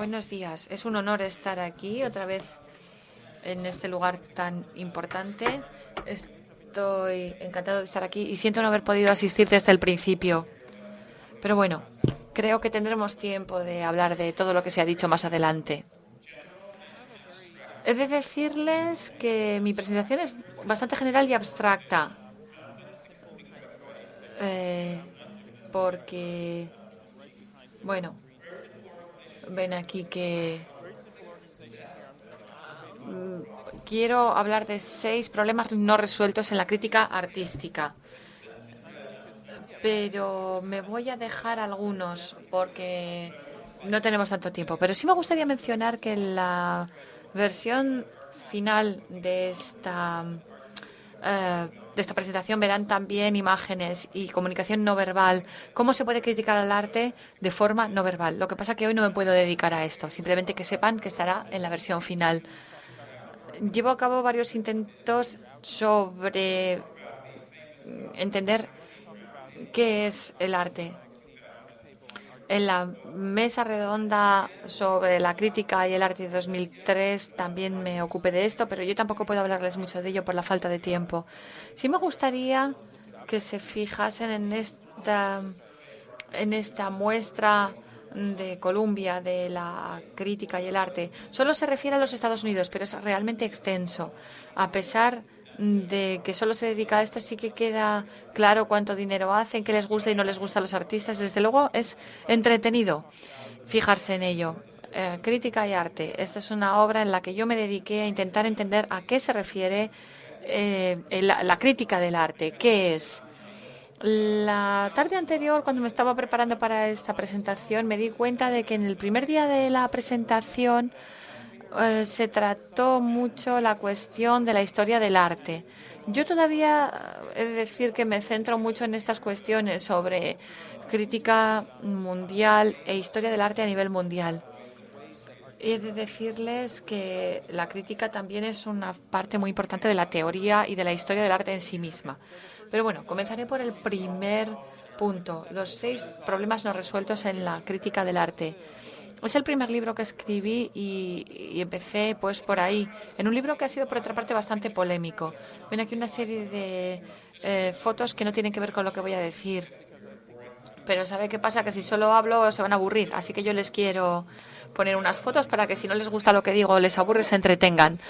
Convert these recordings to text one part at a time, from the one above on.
Buenos días. Es un honor estar aquí otra vez en este lugar tan importante. Estoy encantado de estar aquí y siento no haber podido asistir desde el principio. Pero bueno, creo que tendremos tiempo de hablar de todo lo que se ha dicho más adelante. He de decirles que mi presentación es bastante general y abstracta. Eh, porque, bueno, ven aquí que quiero hablar de 6 problemas no resueltos en la crítica artística. Pero me voy a dejar algunos porque no tenemos tanto tiempo. Pero sí me gustaría mencionar que en la versión final de esta presentación verán también imágenes y comunicación no verbal, cómo se puede criticar al arte de forma no verbal. Lo que pasa que hoy no me puedo dedicar a esto, simplemente que sepan que estará en la versión final. Llevo a cabo varios intentos sobre entender qué es el arte. En la mesa redonda sobre la crítica y el arte de 2003 también me ocupé de esto, pero yo tampoco puedo hablarles mucho de ello por la falta de tiempo. Sí me gustaría que se fijasen en esta muestra de Columbia de la crítica y el arte. Solo se refiere a los Estados Unidos, pero es realmente extenso. A pesar de que solo se dedica a esto, sí que queda claro cuánto dinero hacen, qué les gusta y no les gusta a los artistas. Desde luego es entretenido fijarse en ello. Crítica y arte. Esta es una obra en la que yo me dediqué a intentar entender a qué se refiere la crítica del arte. ¿Qué es? La tarde anterior, cuando me estaba preparando para esta presentación, me di cuenta de que en el primer día de la presentación se trató mucho la cuestión de la historia del arte. Yo todavía he de decir que me centro mucho en estas cuestiones sobre crítica mundial e historia del arte a nivel mundial. He de decirles que la crítica también es una parte muy importante de la teoría y de la historia del arte en sí misma. Pero bueno, comenzaré por el primer punto, los 6 problemas no resueltos en la crítica del arte. Es el primer libro que escribí y empecé pues por ahí, en un libro que ha sido por otra parte bastante polémico. Ven aquí una serie de fotos que no tienen que ver con lo que voy a decir. Pero ¿sabe qué pasa? Que si solo hablo se van a aburrir. Así que yo les quiero poner unas fotos para que si no les gusta lo que digo o les aburre se entretengan.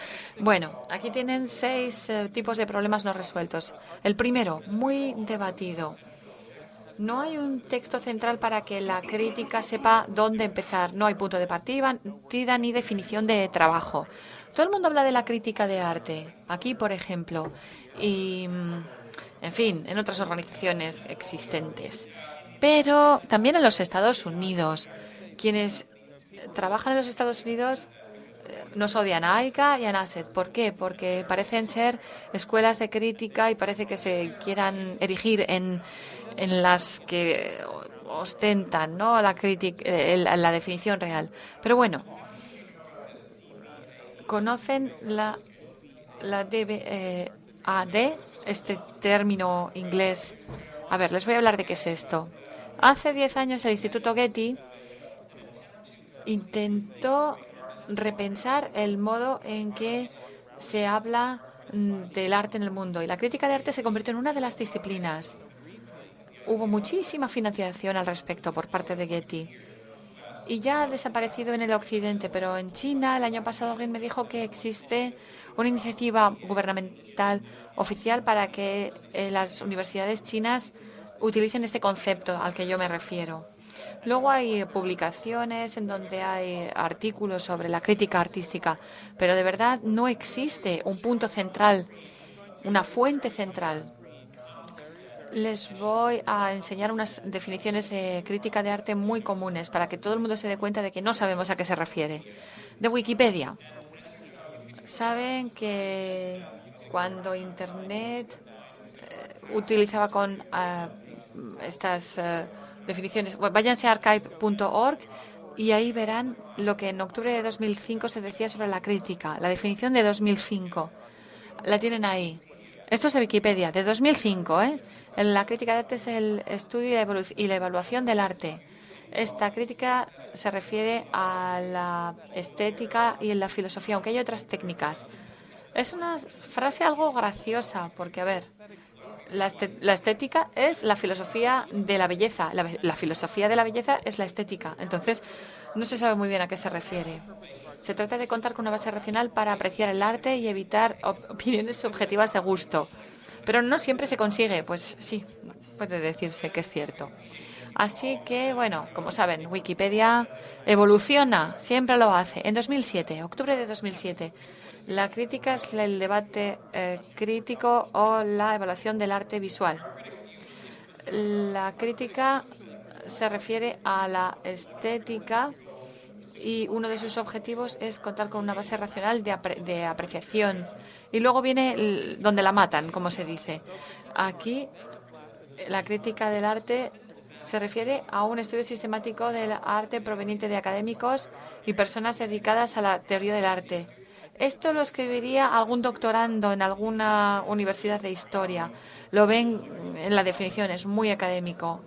Bueno, aquí tienen 6 tipos de problemas no resueltos. El primero, muy debatido. No hay un texto central para que la crítica sepa dónde empezar. No hay punto de partida ni definición de trabajo. Todo el mundo habla de la crítica de arte. Aquí, por ejemplo. Y, en fin, en otras organizaciones existentes. Pero también en los Estados Unidos. Quienes trabajan en los Estados Unidos nos odian a AICA y a NASET. ¿Por qué? Porque parecen ser escuelas de crítica y parece que se quieran erigir en las que ostentan, ¿no?, la crítica, la definición real. Pero bueno, conocen la DBAD, este término inglés. A ver, les voy a hablar de qué es esto. Hace 10 años el Instituto Getty intentó repensar el modo en que se habla del arte en el mundo y la crítica de arte se convirtió en una de las disciplinas. Hubo muchísima financiación al respecto por parte de Getty y ya ha desaparecido en el occidente, pero en China el año pasado alguien me dijo que existe una iniciativa gubernamental oficial para que las universidades chinas utilicen este concepto al que yo me refiero. Luego hay publicaciones en donde hay artículos sobre la crítica artística, pero de verdad no existe un punto central, una fuente central. Les voy a enseñar unas definiciones de crítica de arte muy comunes para que todo el mundo se dé cuenta de que no sabemos a qué se refiere. De Wikipedia. Saben que cuando Internet utilizaba con estas definiciones, váyanse a archive.org y ahí verán lo que en octubre de 2005 se decía sobre la crítica, la definición de 2005. La tienen ahí. Esto es de Wikipedia, de 2005, ¿eh? La crítica de arte es el estudio y la evaluación del arte. Esta crítica se refiere a la estética y la filosofía, aunque hay otras técnicas. Es una frase algo graciosa, porque, a ver, la estética es la filosofía de la belleza. La filosofía de la belleza es la estética. Entonces, no se sabe muy bien a qué se refiere. Se trata de contar con una base racional para apreciar el arte y evitar opiniones subjetivas de gusto. Pero no siempre se consigue. Pues sí, puede decirse que es cierto. Así que, bueno, como saben, Wikipedia evoluciona, siempre lo hace. En 2007, octubre de 2007, la crítica es el debate crítico o la evaluación del arte visual. La crítica se refiere a la estética y uno de sus objetivos es contar con una base racional de apreciación. Y luego viene donde la matan, como se dice. Aquí, la crítica del arte se refiere a un estudio sistemático del arte proveniente de académicos y personas dedicadas a la teoría del arte. Esto lo escribiría algún doctorando en alguna universidad de historia. Lo ven en la definición, es muy académico.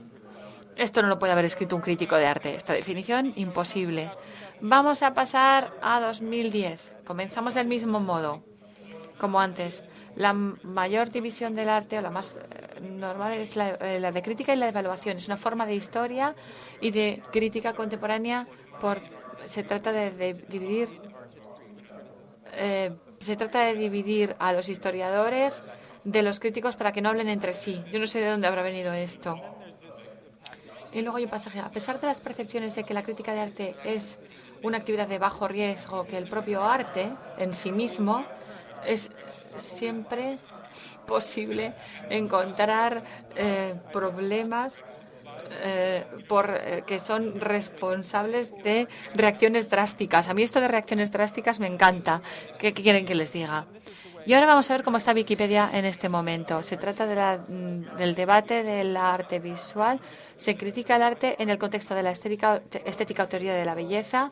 Esto no lo puede haber escrito un crítico de arte. Esta definición, imposible. Vamos a pasar a 2010. Comenzamos del mismo modo, como antes. La mayor división del arte, o la más normal, es la de crítica y la de evaluación. Es una forma de historia y de crítica contemporánea. Se trata de dividir. Se trata de dividir a los historiadores de los críticos para que no hablen entre sí. Yo no sé de dónde habrá venido esto. Y luego hay un pasaje. A pesar de las percepciones de que la crítica de arte es una actividad de bajo riesgo, que el propio arte en sí mismo es siempre posible encontrar problemas que son responsables de reacciones drásticas. A mí esto de reacciones drásticas me encanta. ¿Qué quieren que les diga? Y ahora vamos a ver cómo está Wikipedia en este momento. Se trata del debate del arte visual. Se critica el arte en el contexto de la estética o teoría de la belleza.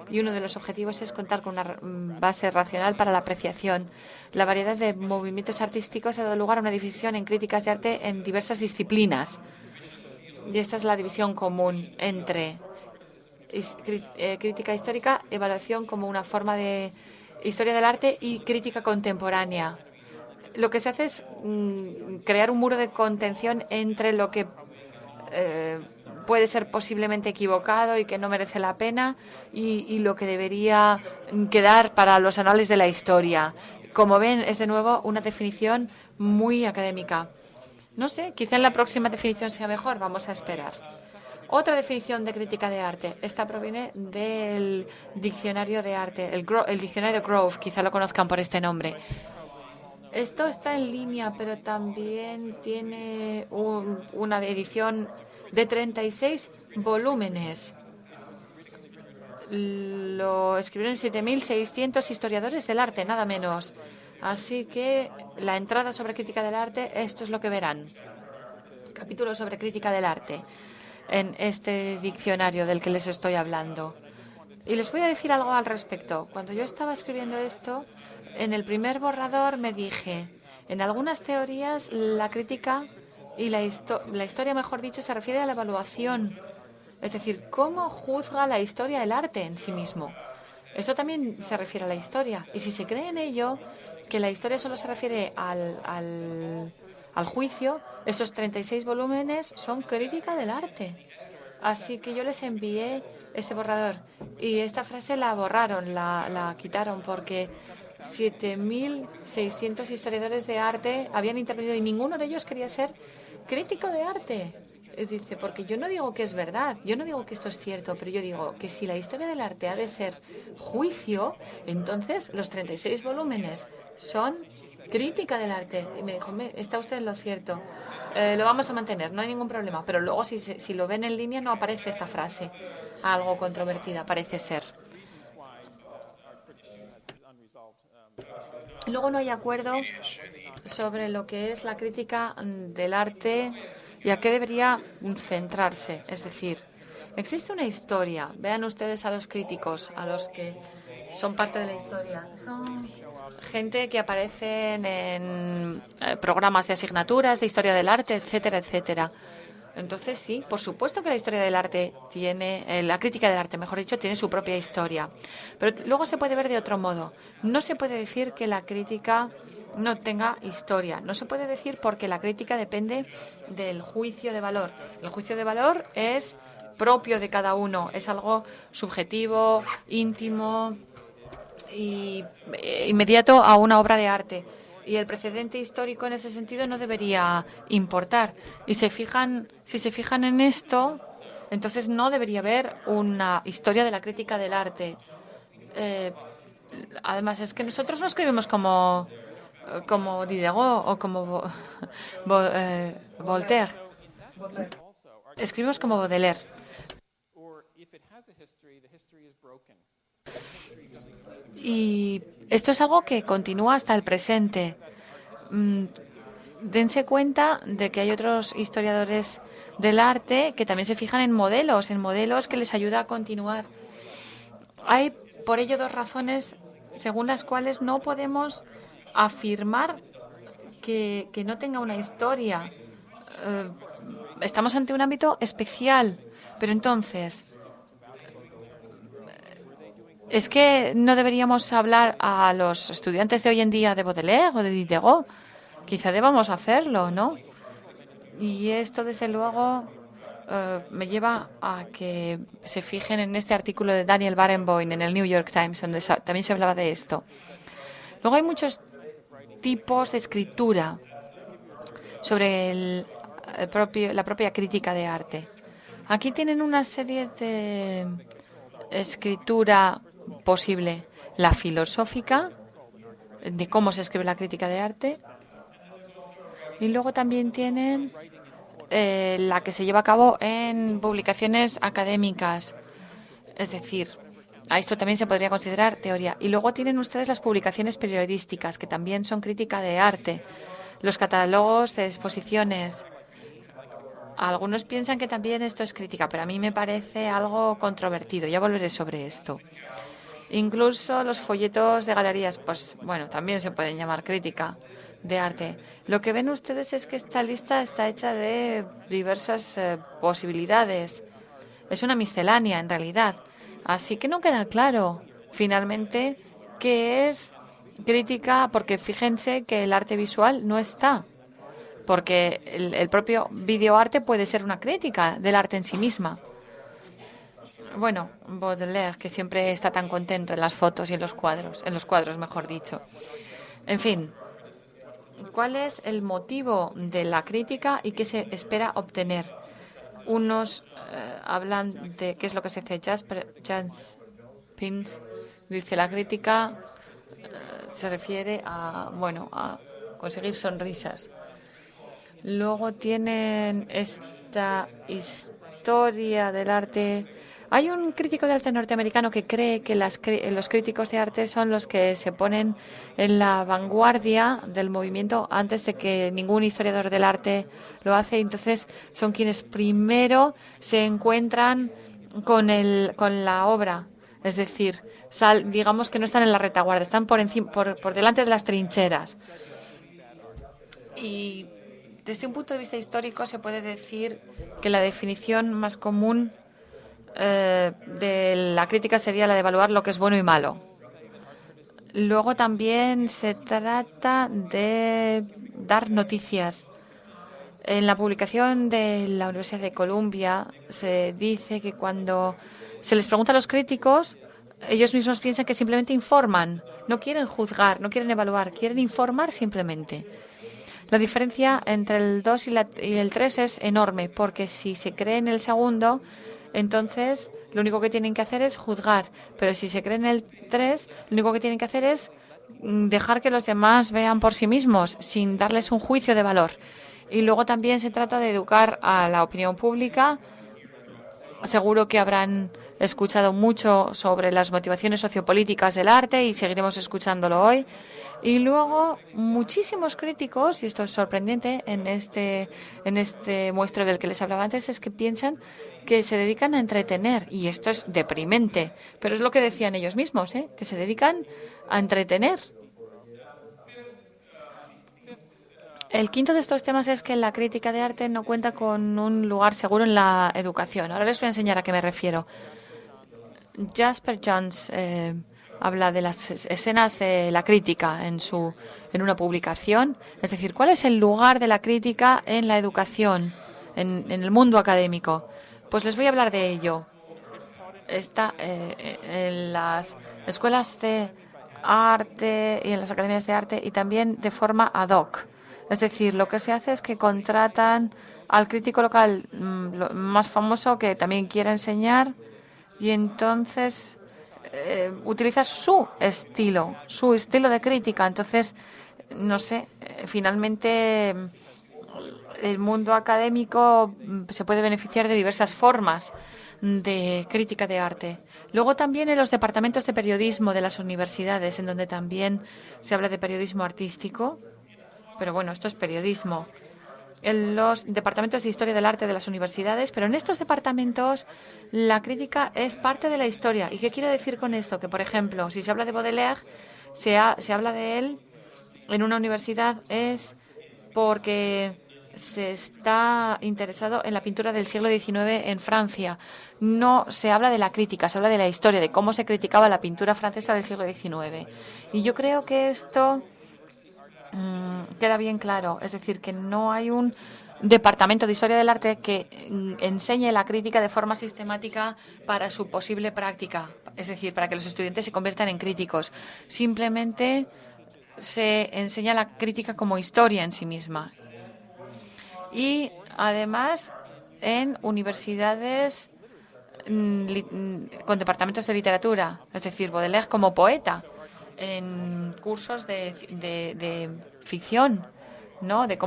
Y uno de los objetivos es contar con una base racional para la apreciación. La variedad de movimientos artísticos ha dado lugar a una división en críticas de arte en diversas disciplinas. Y esta es la división común entre crítica histórica, evaluación como una forma de historia del arte y crítica contemporánea. Lo que se hace es crear un muro de contención entre lo que puede ser posiblemente equivocado y que no merece la pena y lo que debería quedar para los anales de la historia. Como ven, es de nuevo una definición muy académica. No sé, quizá en la próxima definición sea mejor, vamos a esperar. Otra definición de crítica de arte. Esta proviene del diccionario de arte, el diccionario de Grove, quizá lo conozcan por este nombre. Esto está en línea, pero también tiene una edición de 36 volúmenes. Lo escribieron 7.600 historiadores del arte, nada menos. Así que la entrada sobre crítica del arte, esto es lo que verán. Capítulo sobre crítica del arte en este diccionario del que les estoy hablando. Y les voy a decir algo al respecto. Cuando yo estaba escribiendo esto, en el primer borrador me dije, en algunas teorías la crítica y la historia, mejor dicho, se refiere a la evaluación. Es decir, cómo juzga la historia el arte en sí mismo. Eso también se refiere a la historia. Y si se cree en ello, que la historia solo se refiere al juicio, esos 36 volúmenes son crítica del arte. Así que yo les envié este borrador y esta frase la borraron, la quitaron porque 7.600 historiadores de arte habían intervenido y ninguno de ellos quería ser crítico de arte. Dice, porque yo no digo que es verdad, yo no digo que esto es cierto, pero yo digo que si la historia del arte ha de ser juicio, entonces los 36 volúmenes son crítica del arte. Y me dijo, está usted en lo cierto, lo vamos a mantener, no hay ningún problema. Pero luego si lo ven en línea no aparece esta frase, algo controvertida parece ser. Luego no hay acuerdo sobre lo que es la crítica del arte y a qué debería centrarse. Es decir, existe una historia. Vean ustedes a los críticos, a los que son parte de la historia. Son gente que aparecen en programas de asignaturas de historia del arte, etcétera, etcétera. Entonces, sí, por supuesto que la historia del arte tiene, la crítica del arte, mejor dicho, tiene su propia historia. Pero luego se puede ver de otro modo. No se puede decir que la crítica no tenga historia. No se puede decir porque la crítica depende del juicio de valor. El juicio de valor es propio de cada uno, es algo subjetivo, íntimo y inmediato a una obra de arte. Y el precedente histórico en ese sentido no debería importar. Y si se fijan en esto, entonces no debería haber una historia de la crítica del arte. Eh, Además, es que nosotros no escribimos como Diderot o como Voltaire. Escribimos como Baudelaire. Y esto es algo que continúa hasta el presente. Mm, Dense cuenta de que hay otros historiadores del arte que también se fijan en modelos que les ayuda a continuar. Hay por ello dos razones según las cuales no podemos afirmar que no tenga una historia. Eh, Estamos ante un ámbito especial, pero entonces, ¿es que no deberíamos hablar a los estudiantes de hoy en día de Baudelaire o de Diderot? Quizá debamos hacerlo, ¿no? Y esto, desde luego, me lleva a que se fijen en este artículo de Daniel Barenboim en el New York Times, donde también se hablaba de esto. Luego hay muchos tipos de escritura sobre la propia crítica de arte. Aquí tienen una serie de escritura posible. La filosófica, de cómo se escribe la crítica de arte. Y luego también tienen la que se lleva a cabo en publicaciones académicas. Es decir, a esto también se podría considerar teoría. Y luego tienen ustedes las publicaciones periodísticas, que también son crítica de arte. Los catálogos de exposiciones. Algunos piensan que también esto es crítica, pero a mí me parece algo controvertido. Ya volveré sobre esto. Incluso los folletos de galerías, pues bueno, también se pueden llamar crítica de arte. Lo que ven ustedes es que esta lista está hecha de diversas posibilidades. Es una miscelánea, en realidad. Así que no queda claro, finalmente, qué es crítica, porque fíjense que el arte visual no está. Porque el propio videoarte puede ser una crítica del arte en sí misma. Bueno, Baudelaire, que siempre está tan contento en las fotos y en los cuadros, mejor dicho. En fin, ¿cuál es el motivo de la crítica y qué se espera obtener? Unos hablan de qué es lo que se hace. Jans Pins dice la crítica se refiere a, bueno, a conseguir sonrisas. Luego tienen esta historia del arte. Hay un crítico de arte norteamericano que cree que los críticos de arte son los que se ponen en la vanguardia del movimiento antes de que ningún historiador del arte lo hace. Entonces son quienes primero se encuentran con la obra. Es decir, digamos que no están en la retaguardia, están por delante de las trincheras. Y desde un punto de vista histórico se puede decir que la definición más común de la crítica sería la de evaluar lo que es bueno y malo. Luego también se trata de dar noticias. En la publicación de la Universidad de Columbia se dice que cuando se les pregunta a los críticos, ellos mismos piensan que simplemente informan, no quieren juzgar, no quieren evaluar, quieren informar simplemente. La diferencia entre el 2 y el 3 es enorme, porque si se cree en el segundo, entonces lo único que tienen que hacer es juzgar. Pero si se cree en el 3, lo único que tienen que hacer es dejar que los demás vean por sí mismos, sin darles un juicio de valor. Y luego también se trata de educar a la opinión pública. Seguro que habrán escuchado mucho sobre las motivaciones sociopolíticas del arte y seguiremos escuchándolo hoy. Y luego muchísimos críticos, y esto es sorprendente en este muestreo del que les hablaba antes, es que piensan que se dedican a entretener. Y esto es deprimente, pero es lo que decían ellos mismos, que se dedican a entretener. El quinto de estos temas es que la crítica de arte no cuenta con un lugar seguro en la educación. Ahora les voy a enseñar a qué me refiero. Jasper Johns habla de las escenas de la crítica en una publicación. Es decir, ¿cuál es el lugar de la crítica en la educación, en el mundo académico? Pues les voy a hablar de ello. Está en las escuelas de arte y en las academias de arte y también de forma ad hoc. Es decir, lo que se hace es que contratan al crítico local más famoso que también quiera enseñar y entonces utiliza su estilo de crítica. Entonces, no sé, finalmente el mundo académico se puede beneficiar de diversas formas de crítica de arte. Luego también en los departamentos de periodismo de las universidades, en donde también se habla de periodismo artístico, pero bueno, esto es periodismo. En los departamentos de historia del arte de las universidades, pero en estos departamentos la crítica es parte de la historia. ¿Y qué quiero decir con esto? Que, por ejemplo, si se habla de Baudelaire, se habla de él en una universidad es porque se está interesado en la pintura del siglo XIX en Francia. No se habla de la crítica, se habla de la historia, de cómo se criticaba la pintura francesa del siglo XIX. Y yo creo que esto queda bien claro. Es decir, que no hay un departamento de historia del arte que enseñe la crítica de forma sistemática para su posible práctica. Es decir, para que los estudiantes se conviertan en críticos. Simplemente se enseña la crítica como historia en sí misma. Y además en universidades con departamentos de literatura, es decir, Baudelaire como poeta, en cursos de ficción, ¿no? De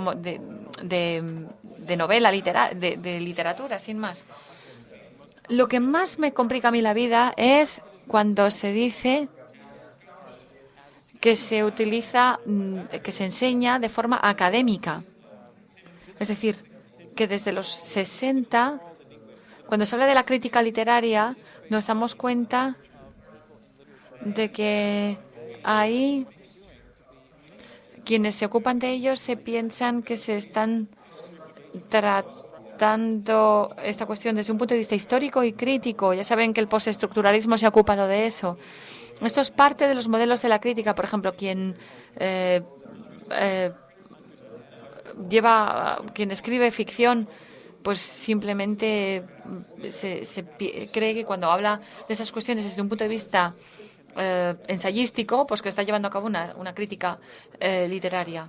novela, de literatura, sin más. Lo que más me complica a mí la vida es cuando se dice que se utiliza, que se enseña de forma académica. Es decir, que desde los 60, cuando se habla de la crítica literaria, nos damos cuenta de que ahí quienes se ocupan de ello se piensan que se están tratando esta cuestión desde un punto de vista histórico y crítico. Ya saben que el postestructuralismo se ha ocupado de eso. Esto es parte de los modelos de la crítica. Por ejemplo, quien escribe ficción, pues simplemente cree que cuando habla de esas cuestiones desde un punto de vista ensayístico, pues que está llevando a cabo una crítica literaria.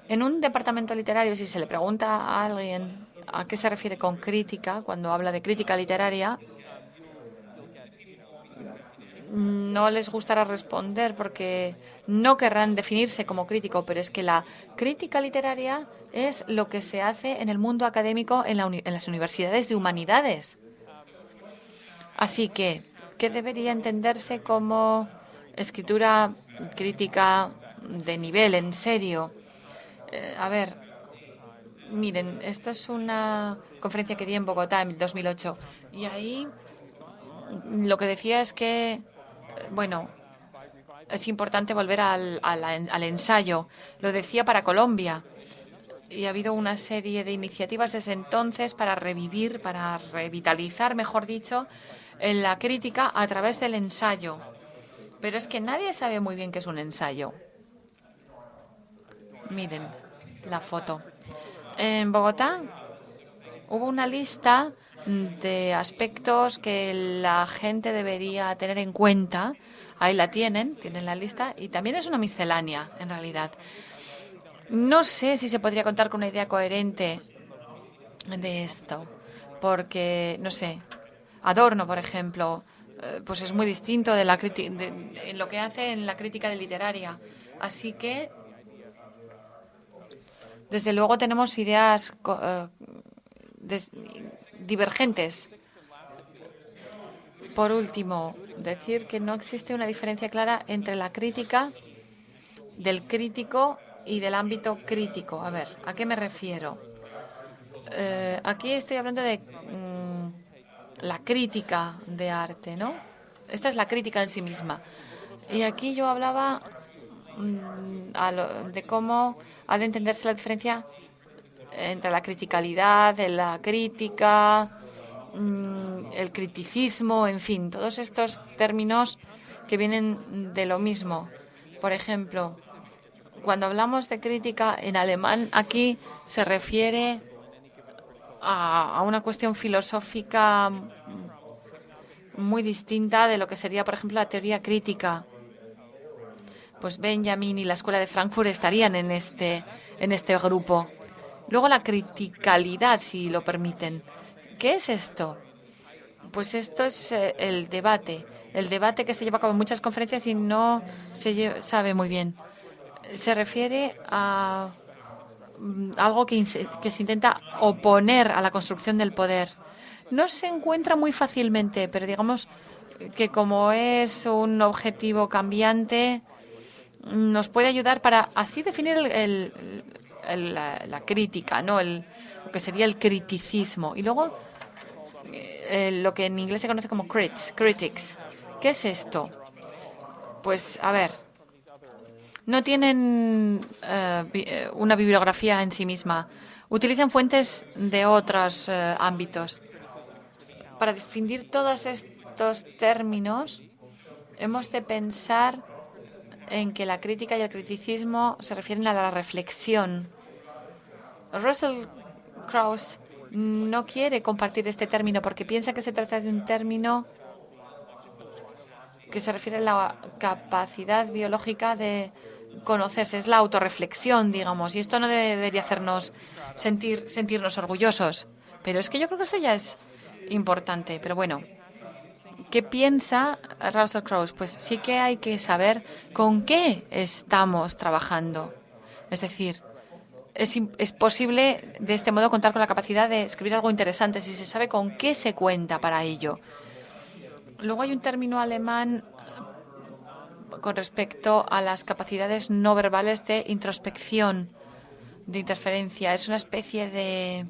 En un departamento literario, si se le pregunta a alguien a qué se refiere con crítica, cuando habla de crítica literaria, no les gustará responder porque no querrán definirse como crítico, pero es que la crítica literaria es lo que se hace en el mundo académico en las universidades de humanidades. Así que, ¿qué debería entenderse como escritura crítica de nivel, en serio? A ver, miren, esto es una conferencia que di en Bogotá en 2008 y ahí lo que decía es que, bueno, es importante volver al ensayo. Lo decía para Colombia. Y ha habido una serie de iniciativas desde entonces para revivir, para revitalizar, mejor dicho, en la crítica a través del ensayo. Pero es que nadie sabe muy bien qué es un ensayo. Miren la foto. En Bogotá hubo una lista de aspectos que la gente debería tener en cuenta. Ahí la tienen la lista y también es una miscelánea, en realidad. No sé si se podría contar con una idea coherente de esto, porque, no sé, Adorno, por ejemplo, pues es muy distinto de en lo que hace en la crítica de literaria. Así que, desde luego, tenemos ideas divergentes. Por último, decir que no existe una diferencia clara entre la crítica del crítico y del ámbito crítico. A ver, ¿a qué me refiero? Aquí estoy hablando de la crítica de arte, ¿no? Esta es la crítica en sí misma. Y aquí yo hablaba de cómo ha de entenderse la diferencia entre la criticalidad, la crítica, el criticismo, en fin, todos estos términos que vienen de lo mismo. Por ejemplo, cuando hablamos de crítica en alemán, aquí se refiere a una cuestión filosófica muy distinta de lo que sería, por ejemplo, la teoría crítica. Pues Benjamin y la Escuela de Frankfurt estarían en este grupo. Luego la criticalidad, si lo permiten. ¿Qué es esto? Pues esto es el debate. El debate que se lleva a cabo en muchas conferencias y no sabe muy bien. Se refiere a algo que se intenta oponer a la construcción del poder. No se encuentra muy fácilmente, pero digamos que como es un objetivo cambiante, nos puede ayudar para así definir la crítica, ¿no? Lo que sería el criticismo. Y luego lo que en inglés se conoce como critics. ¿Qué es esto? Pues, a ver, no tienen una bibliografía en sí misma. Utilizan fuentes de otros ámbitos. Para definir todos estos términos, hemos de pensar en que la crítica y el criticismo se refieren a la reflexión. Russell Krauss no quiere compartir este término porque piensa que se trata de un término que se refiere a la capacidad biológica de conocerse, es la autorreflexión, digamos, y esto no debería hacernos sentirnos orgullosos. Pero es que yo creo que eso ya es importante. Pero bueno, ¿qué piensa Russell Krauss? Pues sí que hay que saber con qué estamos trabajando. Es decir, es posible de este modo contar con la capacidad de escribir algo interesante si se sabe con qué se cuenta para ello. Luego hay un término alemán con respecto a las capacidades no verbales de introspección, de interferencia. Es una especie de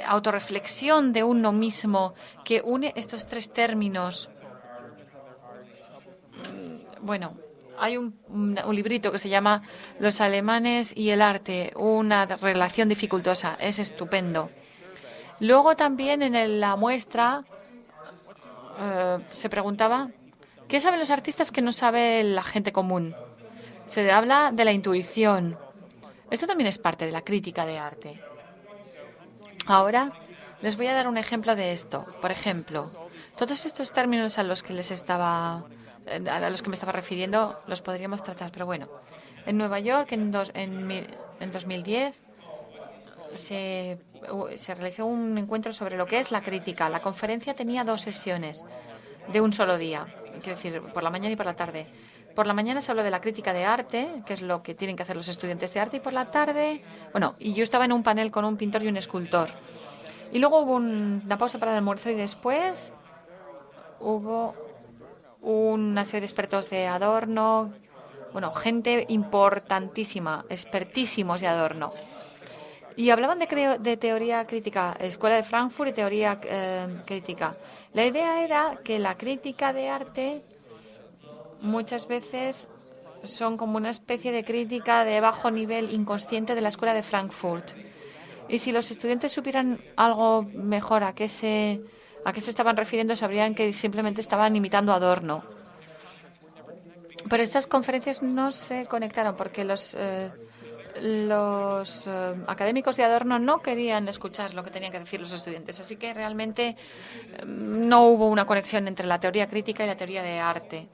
autorreflexión de uno mismo que une estos tres términos. Bueno, hay un librito que se llama Los alemanes y el arte, una relación dificultosa. Es estupendo. Luego también en la muestra se preguntaba, ¿qué saben los artistas que no sabe la gente común? Se habla de la intuición. Esto también es parte de la crítica de arte. Ahora les voy a dar un ejemplo de esto. Por ejemplo, todos estos términos a los que me estaba refiriendo los podríamos tratar, pero bueno, en Nueva York en 2010 se realizó un encuentro sobre lo que es la crítica. La conferencia tenía 2 sesiones de un solo día, quiero decir, por la mañana y por la tarde. Por la mañana se habló de la crítica de arte, que es lo que tienen que hacer los estudiantes de arte, y por la tarde, bueno, y yo estaba en un panel con un pintor y un escultor. Y luego hubo una pausa para el almuerzo y después hubo una serie de expertos de Adorno, bueno, gente importantísima, expertísimos de Adorno. Y hablaban de teoría crítica, Escuela de Frankfurt y teoría crítica. La idea era que la crítica de arte muchas veces son como una especie de crítica de bajo nivel inconsciente de la Escuela de Frankfurt. Y si los estudiantes supieran algo mejor a qué se estaban refiriendo, sabrían que simplemente estaban imitando a Adorno. Pero estas conferencias no se conectaron porque los académicos de Adorno no querían escuchar lo que tenían que decir los estudiantes. Así que realmente no hubo una conexión entre la teoría crítica y la teoría de arte.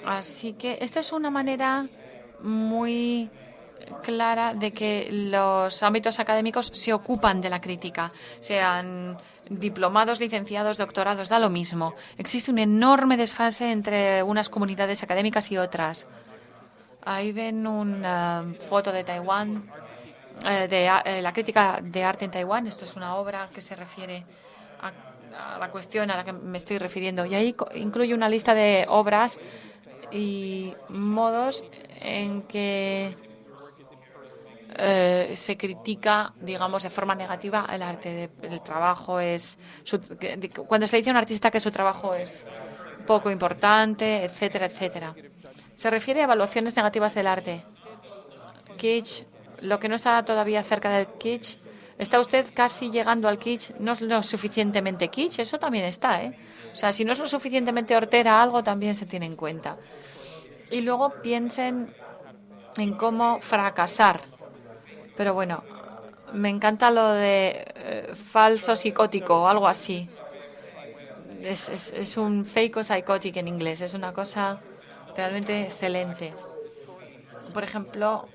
Así que esta es una manera muy clara de que los ámbitos académicos se ocupan de la crítica, sean diplomados, licenciados, doctorados, da lo mismo. Existe un enorme desfase entre unas comunidades académicas y otras. Ahí ven una foto de Taiwán, de la crítica de arte en Taiwán. Esto es una obra que se refiere a la cuestión a la que me estoy refiriendo. Y ahí incluye una lista de obras y modos en que se critica, digamos, de forma negativa el arte. El trabajo es... cuando se le dice a un artista que su trabajo es poco importante, etcétera, etcétera. Se refiere a evaluaciones negativas del arte. Kitsch, lo que no está todavía cerca del kitsch. ¿Está usted casi llegando al kitsch? No es lo suficientemente kitsch, eso también está, ¿eh? O sea, si no es lo suficientemente hortera algo, también se tiene en cuenta. Y luego piensen en cómo fracasar. Pero bueno, me encanta lo de falso psicótico o algo así. Es un fake o psychotic en inglés. Es una cosa realmente excelente. Por ejemplo,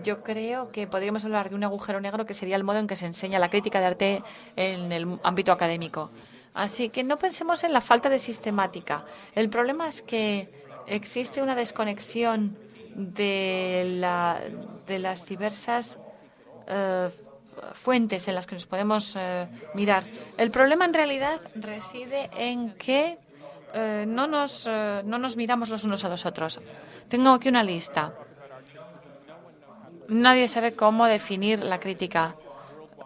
yo creo que podríamos hablar de un agujero negro que sería el modo en que se enseña la crítica de arte en el ámbito académico. Así que no pensemos en la falta de sistemática. El problema es que existe una desconexión de las diversas eh, fuentes en las que nos podemos mirar. El problema en realidad reside en que no nos miramos los unos a los otros. Tengo aquí una lista. Nadie sabe cómo definir la crítica.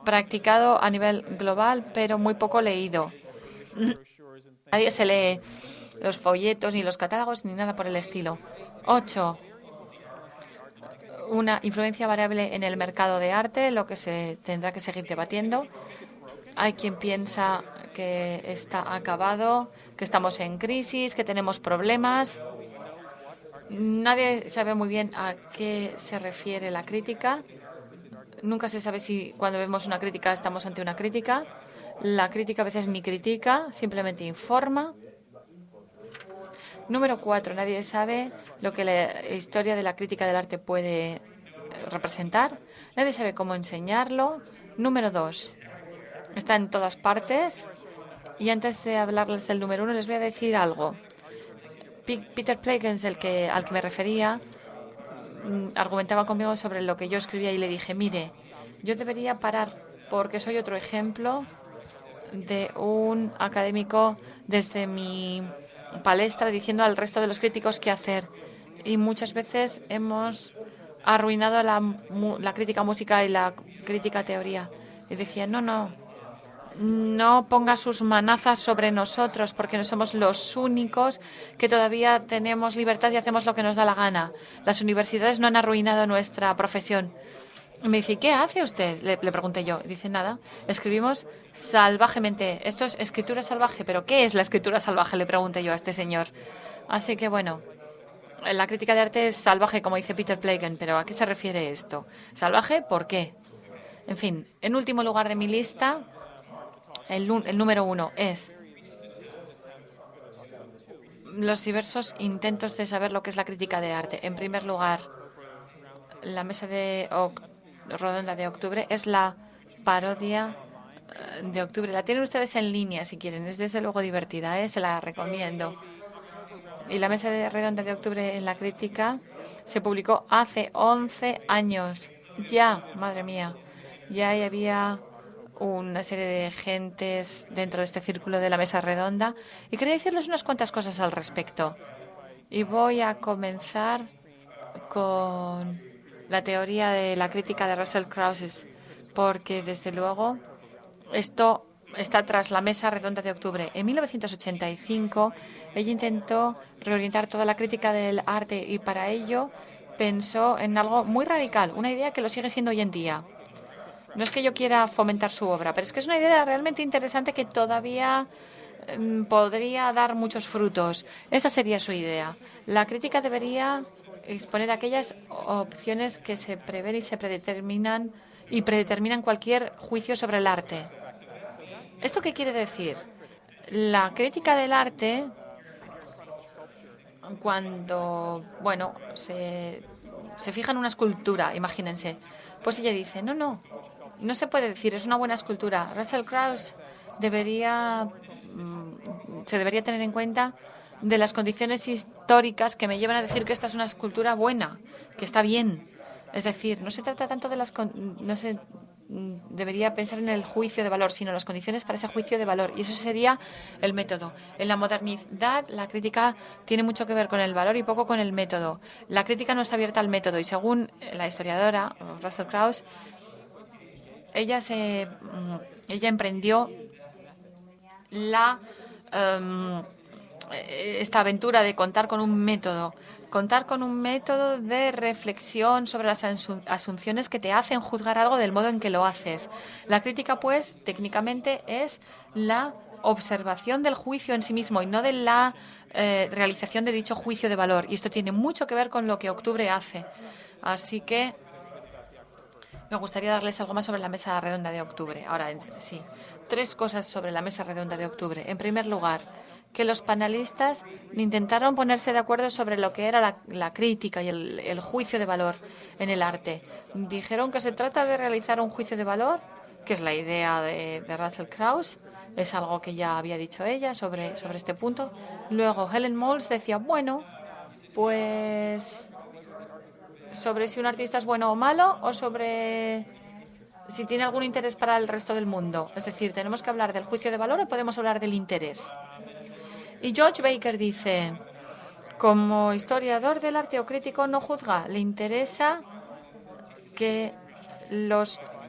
Practicado a nivel global, pero muy poco leído. Nadie se lee los folletos, ni los catálogos, ni nada por el estilo. 8. Una influencia variable en el mercado de arte, lo que se tendrá que seguir debatiendo. Hay quien piensa que está acabado, que estamos en crisis, que tenemos problemas. Nadie sabe muy bien a qué se refiere la crítica. Nunca se sabe si cuando vemos una crítica estamos ante una crítica. La crítica a veces ni critica, simplemente informa. Número 4. Nadie sabe lo que la historia de la crítica del arte puede representar. Nadie sabe cómo enseñarlo. Número 2. Está en todas partes. Y antes de hablarles del número 1, les voy a decir algo. Peter Plagens, al que me refería, argumentaba conmigo sobre lo que yo escribía y le dije, mire, yo debería parar porque soy otro ejemplo de un académico desde mi palestra diciendo al resto de los críticos qué hacer. Y muchas veces hemos arruinado la crítica música y la crítica teoría. Y decía, no ponga sus manazas sobre nosotros porque no somos los únicos que todavía tenemos libertad y hacemos lo que nos da la gana. Las universidades no han arruinado nuestra profesión. Me dice, ¿qué hace usted? Le pregunté yo. Dice, nada, escribimos salvajemente. Esto es escritura salvaje, pero ¿qué es la escritura salvaje? Le pregunté yo a este señor. Así que bueno, la crítica de arte es salvaje, como dice Peter Plagen, pero ¿a qué se refiere esto? ¿Salvaje? ¿Por qué? En fin, en último lugar de mi lista, el número 1 es los diversos intentos de saber lo que es la crítica de arte. En primer lugar, la mesa redonda de octubre es la parodia de octubre. La tienen ustedes en línea si quieren. Es desde luego divertida, ¿eh? Se la recomiendo. Y la mesa redonda de octubre en la crítica se publicó hace 11 años. Ya, madre mía. Ya había una serie de gentes dentro de este círculo de la mesa redonda. Y quería decirles unas cuantas cosas al respecto. Y voy a comenzar con la teoría de la crítica de Russell Krauss, porque desde luego esto está tras la mesa redonda de octubre. En 1985 ella intentó reorientar toda la crítica del arte y para ello pensó en algo muy radical, una idea que lo sigue siendo hoy en día. No es que yo quiera fomentar su obra, pero es que es una idea realmente interesante que todavía podría dar muchos frutos. Esa sería su idea. La crítica debería exponer aquellas opciones que se prevén y se predeterminan y predeterminan cualquier juicio sobre el arte. ¿Esto qué quiere decir? La crítica del arte, cuando, bueno, se fija en una escultura, imagínense, pues ella dice, no se puede decir, es una buena escultura. Russell Krauss se debería tener en cuenta de las condiciones históricas que me llevan a decir que esta es una escultura buena, que está bien. Es decir, no se trata tanto de no se debería pensar en el juicio de valor, sino las condiciones para ese juicio de valor. Y eso sería el método. En la modernidad, la crítica tiene mucho que ver con el valor y poco con el método. La crítica no está abierta al método y según la historiadora Russell Krauss, ella ella emprendió la esta aventura de contar con un método de reflexión sobre las asunciones que te hacen juzgar algo del modo en que lo haces. La crítica, pues, técnicamente es la observación del juicio en sí mismo y no de la realización de dicho juicio de valor. Y esto tiene mucho que ver con lo que Octubre hace. Así que me gustaría darles algo más sobre la mesa redonda de octubre. Ahora, sí, 3 cosas sobre la mesa redonda de octubre. En primer lugar, que los panelistas intentaron ponerse de acuerdo sobre lo que era la crítica y el juicio de valor en el arte. Dijeron que se trata de realizar un juicio de valor, que es la idea de Russell Krauss. Es algo que ya había dicho ella sobre este punto. Luego, Helen Moles decía, bueno, pues sobre si un artista es bueno o malo o sobre si tiene algún interés para el resto del mundo. Es decir, ¿tenemos que hablar del juicio de valor o podemos hablar del interés? Y George Baker dice, como historiador del arte o crítico no juzga, le interesa que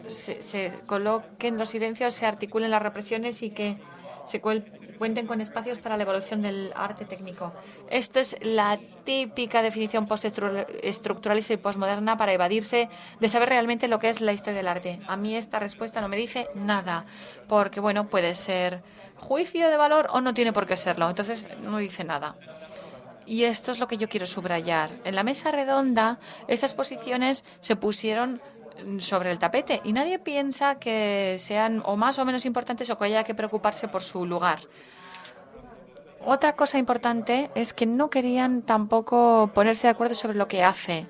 se coloquen los silencios, se articulen las represiones y que se cuenten con espacios para la evolución del arte técnico. Esto es la típica definición postestructuralista y postmoderna para evadirse de saber realmente lo que es la historia del arte. A mí esta respuesta no me dice nada, porque bueno, puede ser juicio de valor o no tiene por qué serlo. Entonces no dice nada. Y esto es lo que yo quiero subrayar. En la mesa redonda, esas posiciones se pusieron sobre el tapete y nadie piensa que sean o más o menos importantes o que haya que preocuparse por su lugar. Otra cosa importante es que no querían tampoco ponerse de acuerdo sobre lo que hace.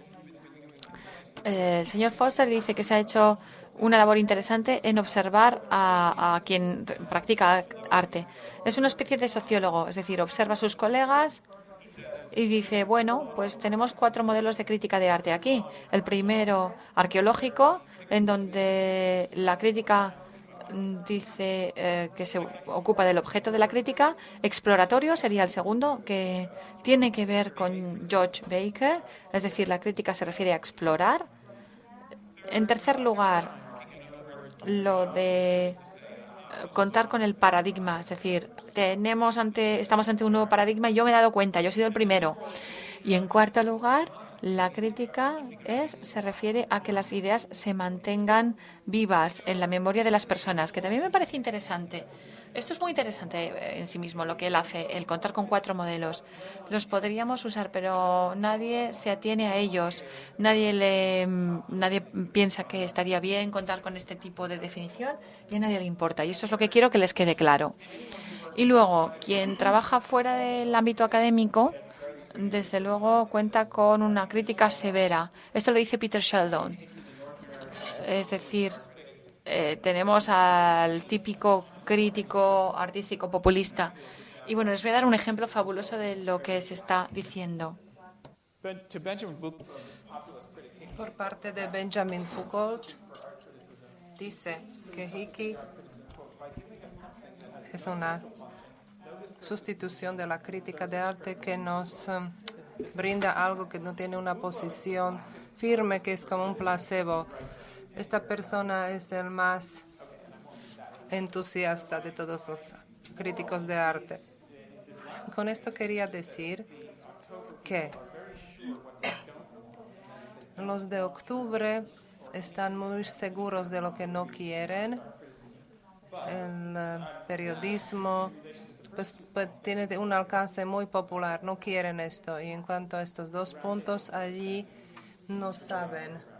El señor Foster dice que se ha hecho una labor interesante en observar a quien practica arte. Es una especie de sociólogo, es decir, observa a sus colegas y dice, bueno, pues tenemos 4 modelos de crítica de arte aquí. El primero, arqueológico, en donde la crítica dice que se ocupa del objeto de la crítica. Exploratorio sería el segundo, que tiene que ver con George Baker, es decir, la crítica se refiere a explorar. En tercer lugar, lo de contar con el paradigma, es decir, estamos ante un nuevo paradigma y yo me he dado cuenta, yo he sido el primero. Y en cuarto lugar, la crítica se refiere a que las ideas se mantengan vivas en la memoria de las personas, que también me parece interesante. Esto es muy interesante en sí mismo, lo que él hace, el contar con 4 modelos. Los podríamos usar, pero nadie se atiene a ellos. Nadie piensa que estaría bien contar con este tipo de definición y a nadie le importa. Y eso es lo que quiero que les quede claro. Y luego, quien trabaja fuera del ámbito académico, desde luego cuenta con una crítica severa. Esto lo dice Peter Sheldon. Es decir, tenemos al típico crítico artístico populista. Y bueno, les voy a dar un ejemplo fabuloso de lo que se está diciendo. Por parte de Benjamin Foucault, dice que Hickey es una sustitución de la crítica de arte que nos brinda algo que no tiene una posición firme, que es como un placebo. Esta persona es el más entusiasta de todos los críticos de arte. Con esto quería decir que los de octubre están muy seguros de lo que no quieren. El periodismo pues tiene un alcance muy popular, no quieren esto. Y en cuanto a estos 2 puntos, allí no saben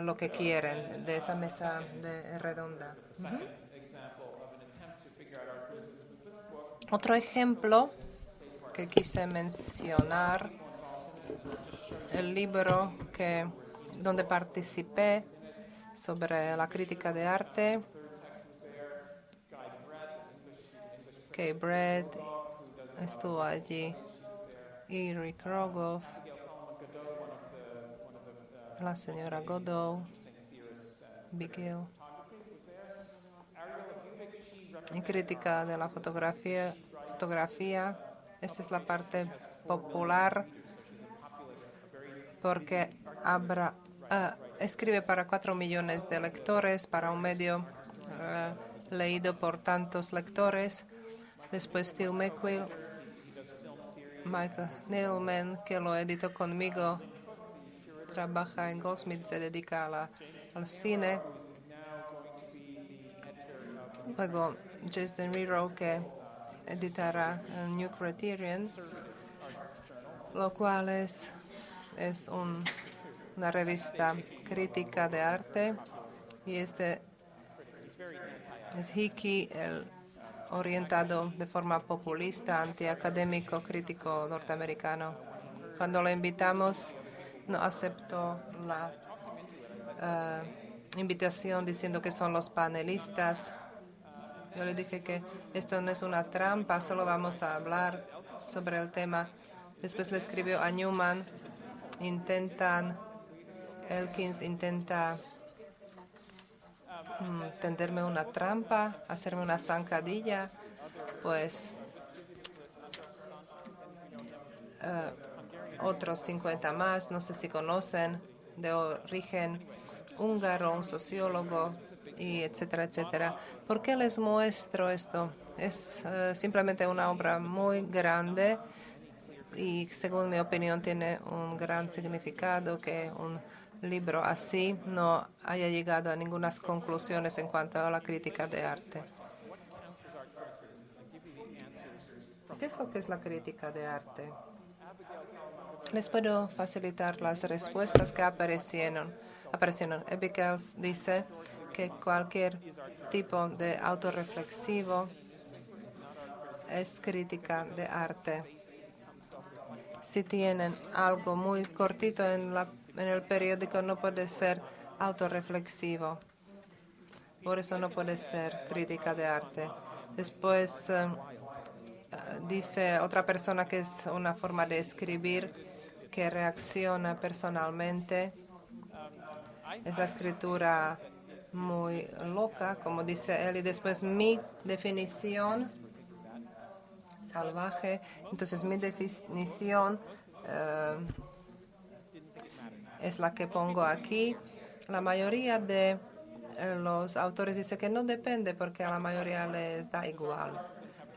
lo que quieren de esa mesa redonda. Otro ejemplo que quise mencionar, el libro donde participé sobre la crítica de arte, Kay Brett estuvo allí, y Rick Rogoff, la señora Godot, Bigel, y crítica de la fotografía. Esta es la parte popular, porque escribe para 4 millones de lectores, para un medio leído por tantos lectores. Después Steve McQueen, Michael Neilman, que lo editó conmigo, trabaja en Goldsmith, se dedica al cine. Luego Jason Rero, que editará el New Criterion, lo cual es una revista crítica de arte. Y este es Hickey, el orientado de forma populista, antiacadémico, crítico norteamericano. Cuando lo invitamos, no aceptó la invitación diciendo que son los panelistas. Yo le dije que esto no es una trampa, solo vamos a hablar sobre el tema. Después le escribió a Newman, Elkins intenta tenderme una trampa, hacerme una zancadilla, pues otros 50 más, no sé si conocen, de origen húngaro, un sociólogo, y etcétera, etcétera. ¿Por qué les muestro esto? Es simplemente una obra muy grande y, según mi opinión, tiene un gran significado que un libro así no haya llegado a ninguna conclusiones en cuanto a la crítica de arte. ¿Qué es lo que es la crítica de arte? Les puedo facilitar las respuestas que aparecieron. Abigail dice que cualquier tipo de autorreflexivo es crítica de arte. Si tienen algo muy cortito en el periódico, no puede ser autorreflexivo. Por eso no puede ser crítica de arte. Después dice otra persona que es una forma de escribir que reacciona personalmente. Es la escritura muy loca, como dice él. Y después mi definición, salvaje. Entonces mi definición es la que pongo aquí. La mayoría de los autores dice que no depende porque a la mayoría les da igual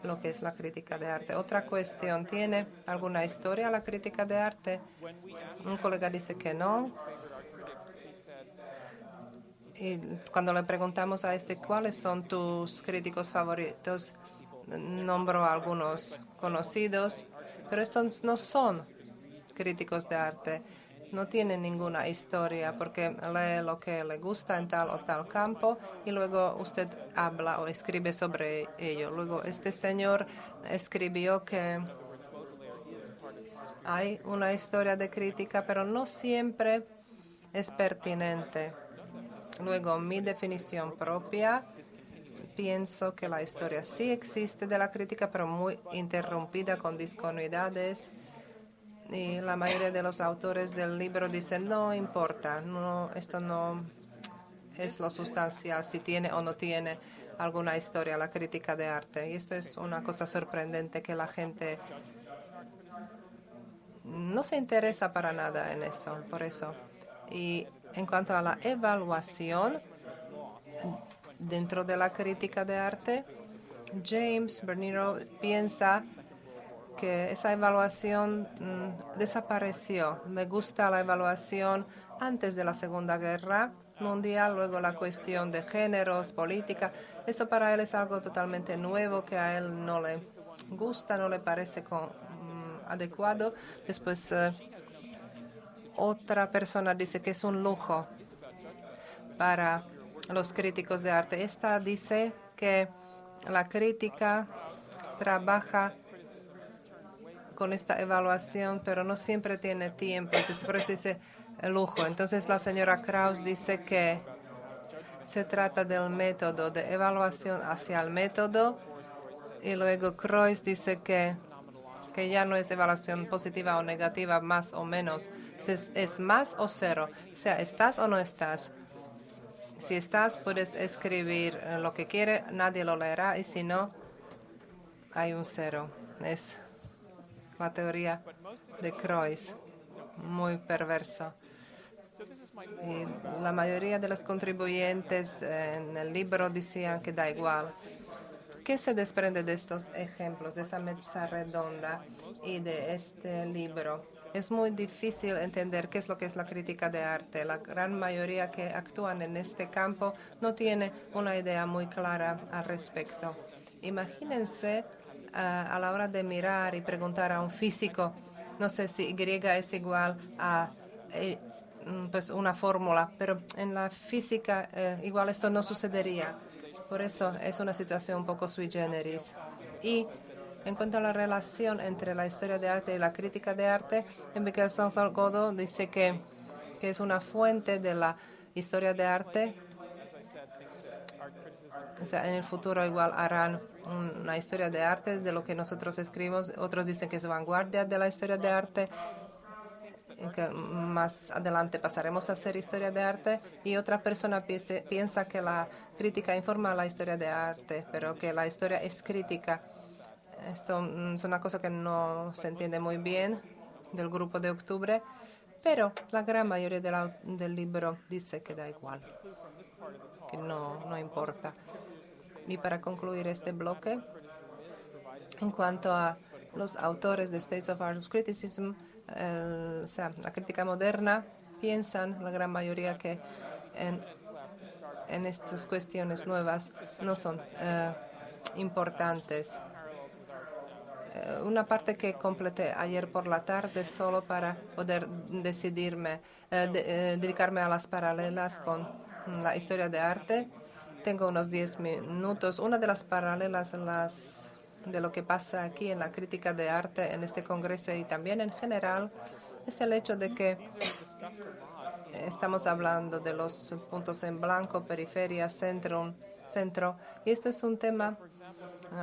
lo que es la crítica de arte. Otra cuestión, ¿tiene alguna historia la crítica de arte? Un colega dice que no. Y cuando le preguntamos a cuáles son tus críticos favoritos, nombró algunos conocidos, pero estos no son críticos de arte. No tienen ninguna historia porque lee lo que le gusta en tal o tal campo y luego usted habla o escribe sobre ello. Luego este señor escribió que hay una historia de crítica, pero no siempre es pertinente. Luego, mi definición propia, pienso que la historia sí existe de la crítica, pero muy interrumpida con discontinuidades. Y la mayoría de los autores del libro dicen, no importa, no, esto no es lo sustancial, si tiene o no tiene alguna historia la crítica de arte. Y esto es una cosa sorprendente que la gente no se interesa para nada en eso, por eso. Y en cuanto a la evaluación dentro de la crítica de arte, James Bernero piensa que esa evaluación desapareció. Me gusta la evaluación antes de la Segunda Guerra Mundial, luego la cuestión de géneros, política. Eso para él es algo totalmente nuevo que a él no le gusta, no le parece adecuado. Después otra persona dice que es un lujo para los críticos de arte. Esta dice que la crítica trabaja con esta evaluación, pero no siempre tiene tiempo. Entonces, por eso dice lujo. Entonces, la señora Krauss dice que se trata del método, de evaluación hacia el método. Y luego Kreuz dice que ya no es evaluación positiva o negativa, más o menos. Es más o cero. O sea, estás o no estás. Si estás, puedes escribir lo que quiere, nadie lo leerá, y si no, hay un cero. Es la teoría de Kreuz, muy perversa. Y la mayoría de los contribuyentes en el libro decían que da igual. ¿Qué se desprende de estos ejemplos, de esa mesa redonda y de este libro? Es muy difícil entender qué es lo que es la crítica de arte. La gran mayoría que actúan en este campo no tiene una idea muy clara al respecto. Imagínense a la hora de mirar y preguntar a un físico, no sé si Y es igual a pues una fórmula, pero en la física igual esto no sucedería. Por eso es una situación un poco sui generis. Y en cuanto a la relación entre la historia de arte y la crítica de arte, Miquel Sans-Salgado dice que es una fuente de la historia de arte. O sea, en el futuro igual harán una historia de arte de lo que nosotros escribimos. Otros dicen que es vanguardia de la historia de arte, que más adelante pasaremos a hacer historia de arte, y otra persona piensa que la crítica informa la historia de arte, pero que la historia es crítica. Esto es una cosa que no se entiende muy bien del grupo de octubre, pero la gran mayoría del libro dice que da igual, que no importa. Y para concluir este bloque, en cuanto a los autores de States of Art Criticism, o sea, la crítica moderna, piensan la gran mayoría que en estas cuestiones nuevas no son importantes. Una parte que completé ayer por la tarde solo para poder dedicarme a las paralelas con la historia de arte. Tengo unos 10 minutos. Una de las paralelas de lo que pasa aquí en la crítica de arte en este congreso y también en general es el hecho de que estamos hablando de los puntos en blanco, periferia, centro, y esto es un tema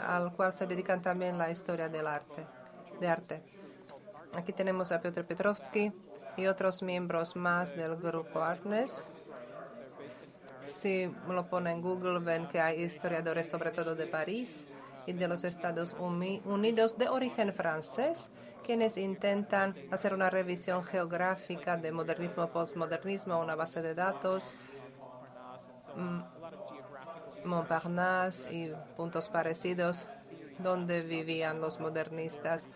al cual se dedican también la historia del arte, de arte. Aquí tenemos a Piotr Petrovsky y otros miembros más del grupo Artness. Si lo ponen en Google, ven que hay historiadores sobre todo de París y de los Estados Unidos de origen francés, quienes intentan hacer una revisión geográfica de modernismo, postmodernismo, una base de datos, Montparnasse y puntos parecidos donde vivían los modernistas,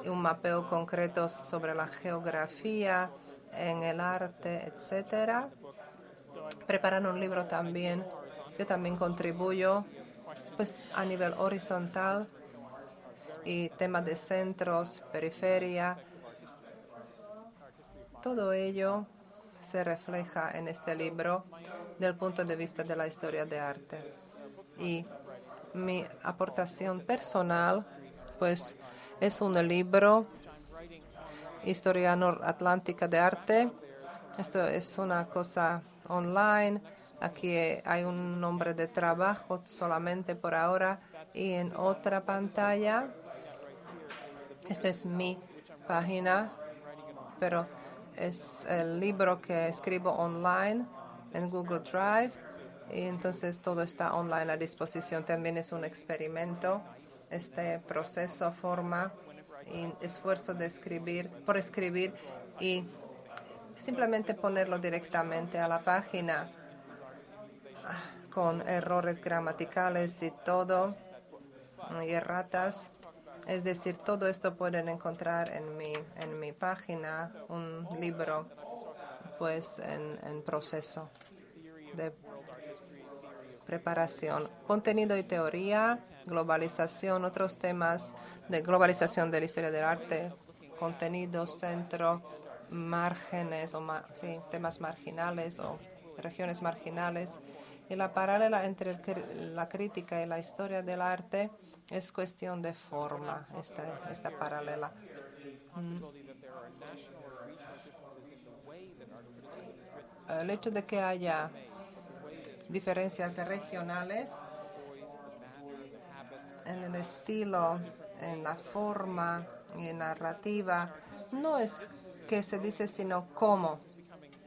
y un mapeo concreto sobre la geografía en el arte, etcétera. Preparan un libro también. Yo también contribuyo pues a nivel horizontal y tema de centros, periferia. Todo ello se refleja en este libro del punto de vista de la historia de arte. Y mi aportación personal, pues, es un libro, Historia Noratlántica de Arte. Esto es una cosa online. Aquí hay un nombre de trabajo solamente por ahora. Y en otra pantalla, esta es mi página, pero es el libro que escribo online en Google Drive, y entonces todo está online a disposición. También es un experimento. Este proceso forma y esfuerzo por escribir y simplemente ponerlo directamente a la página con errores gramaticales y todo, y erratas. Es decir, todo esto pueden encontrar en mi página, un libro pues en proceso de preparación. Contenido y teoría, globalización, otros temas de globalización de la historia del arte, contenido, centro, márgenes sí, temas marginales o regiones marginales. Y la paralela entre la crítica y la historia del arte es cuestión de forma, esta paralela. El hecho de que haya diferencias regionales en el estilo, en la forma y en narrativa, no es que se dice, sino cómo.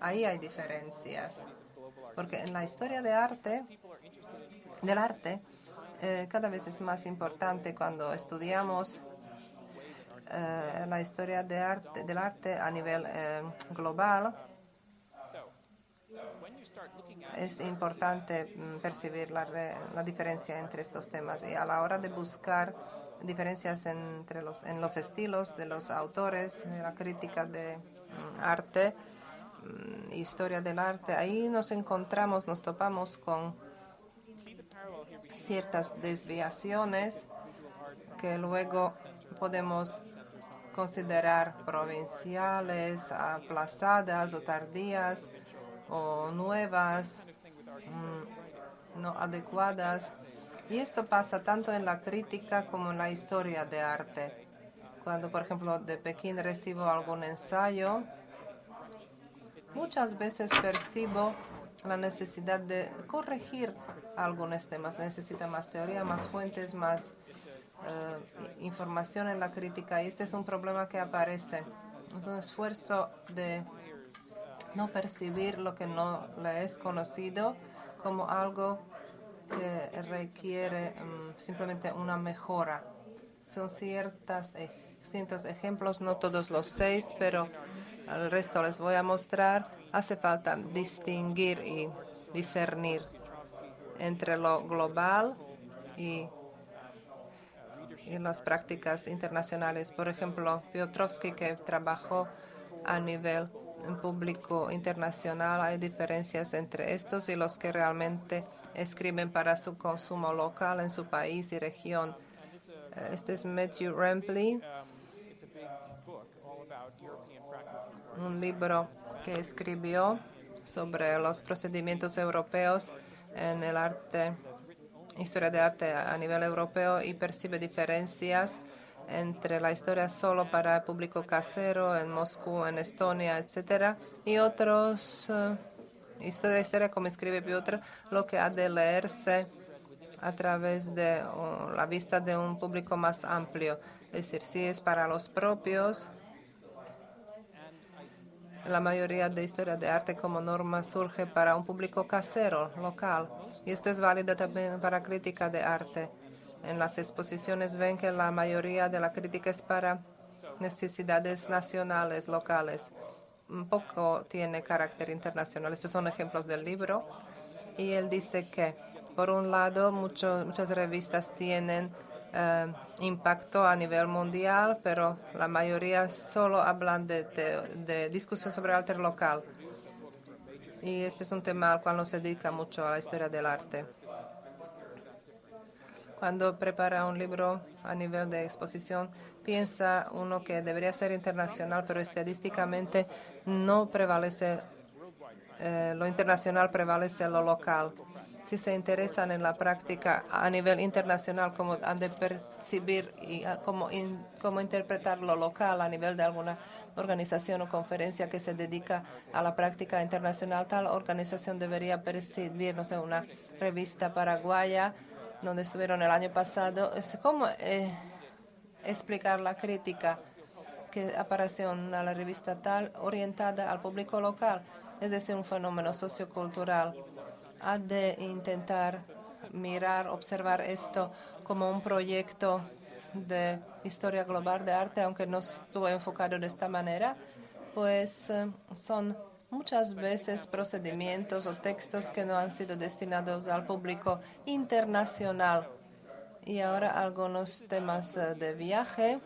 Ahí hay diferencias. Porque en la historia del arte, cada vez es más importante cuando estudiamos la historia del arte a nivel global. es importante percibir la diferencia entre estos temas. Y a la hora de buscar diferencias entre en los estilos de los autores, de la crítica de arte, historia del arte, ahí nos encontramos, nos topamos con ciertas desviaciones que luego podemos considerar provinciales, aplazadas o tardías o nuevas, no adecuadas. Y esto pasa tanto en la crítica como en la historia de arte. Cuando, por ejemplo, de Pekín recibo algún ensayo, muchas veces percibo la necesidad de corregir algunos temas. Necesita más teoría, más fuentes, más información en la crítica. Y este es un problema que aparece. Es un esfuerzo de no percibir lo que no le es conocido como algo que requiere simplemente una mejora. Son cientos ejemplos, no todos los 6, pero al resto les voy a mostrar. Hace falta distinguir y discernir entre lo global y las prácticas internacionales. Por ejemplo, Piotrowski, que trabajó a nivel público internacional, hay diferencias entre estos y los que realmente escriben para su consumo local en su país y región. Este es Matthew Rampling, un libro que escribió sobre los procedimientos europeos en el arte, historia de arte a nivel europeo, y percibe diferencias entre la historia solo para el público casero en Moscú, en Estonia, etcétera, y otros historia como escribe Piotr, lo que ha de leerse a través de la vista de un público más amplio. Es decir, si es para los propios, la mayoría de historia de arte como norma surge para un público casero, local. Y esto es válido también para crítica de arte. En las exposiciones ven que la mayoría de la crítica es para necesidades nacionales, locales. Un poco tiene carácter internacional. Estos son ejemplos del libro. Y él dice que, por un lado, muchas revistas tienen impacto a nivel mundial, pero la mayoría solo hablan de discusión sobre arte local. Y este es un tema al cual no se dedica mucho a la historia del arte. Cuando prepara un libro a nivel de exposición, piensa uno que debería ser internacional, pero estadísticamente no prevalece lo internacional, prevalece lo local. Si se interesan en la práctica a nivel internacional, cómo han de percibir y cómo interpretar lo local a nivel de alguna organización o conferencia que se dedica a la práctica internacional, tal organización debería percibir, no sé, una revista paraguaya donde estuvieron el año pasado. ¿Cómo explicar la crítica que apareció en la revista tal orientada al público local? Es decir, un fenómeno sociocultural. Ha de intentar mirar, observar esto como un proyecto de historia global de arte, aunque no estuvo enfocado de esta manera, pues son muchas veces procedimientos o textos que no han sido destinados al público internacional. Y ahora algunos temas de viaje.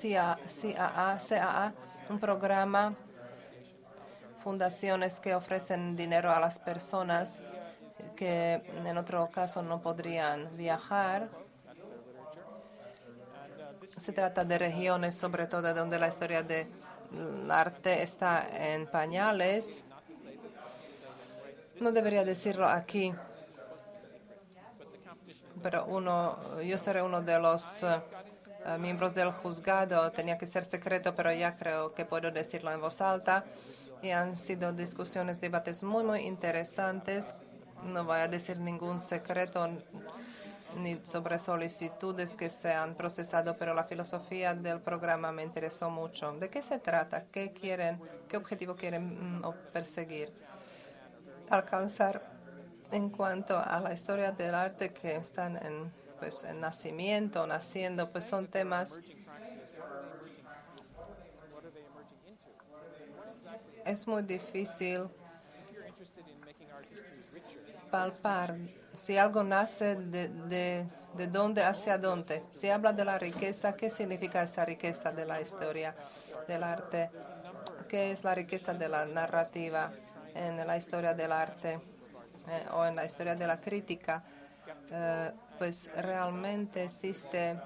CAA, un programa, fundaciones que ofrecen dinero a las personas que en otro caso no podrían viajar. Se trata de regiones, sobre todo donde la historia del arte está en pañales. No debería decirlo aquí, pero yo seré uno de los miembros del juzgado. Tenía que ser secreto, pero ya creo que puedo decirlo en voz alta. Y han sido discusiones, debates muy, muy interesantes. No voy a decir ningún secreto ni sobre solicitudes que se han procesado, pero la filosofía del programa me interesó mucho. ¿De qué se trata? ¿Qué quieren? ¿Qué objetivo quieren perseguir? Alcanzar en cuanto a la historia del arte que están en nacimiento, naciendo, pues son temas es muy difícil palpar si algo nace de dónde hacia dónde. Si habla de la riqueza, ¿qué significa esa riqueza de la historia del arte? ¿Qué es la riqueza de la narrativa en la historia del arte o en la historia de la crítica? Pues realmente existe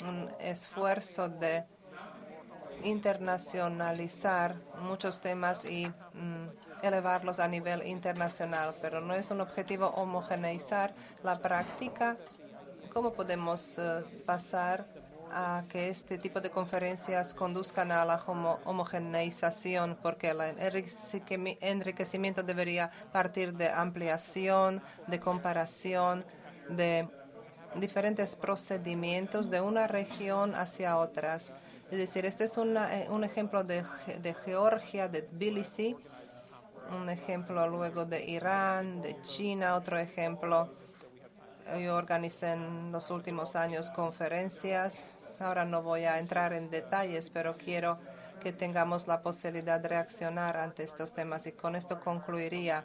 un esfuerzo de internacionalizar muchos temas y elevarlos a nivel internacional, pero no es un objetivo homogeneizar la práctica. ¿Cómo podemos pasar a que este tipo de conferencias conduzcan a la homogeneización? Porque el enriquecimiento debería partir de ampliación, de comparación, de diferentes procedimientos de una región hacia otras. Es decir, este es un ejemplo de Georgia, de Tbilisi, un ejemplo luego de Irán, de China, otro ejemplo. Yo organicé en los últimos años conferencias. Ahora no voy a entrar en detalles, pero quiero que tengamos la posibilidad de reaccionar ante estos temas. Y con esto concluiría.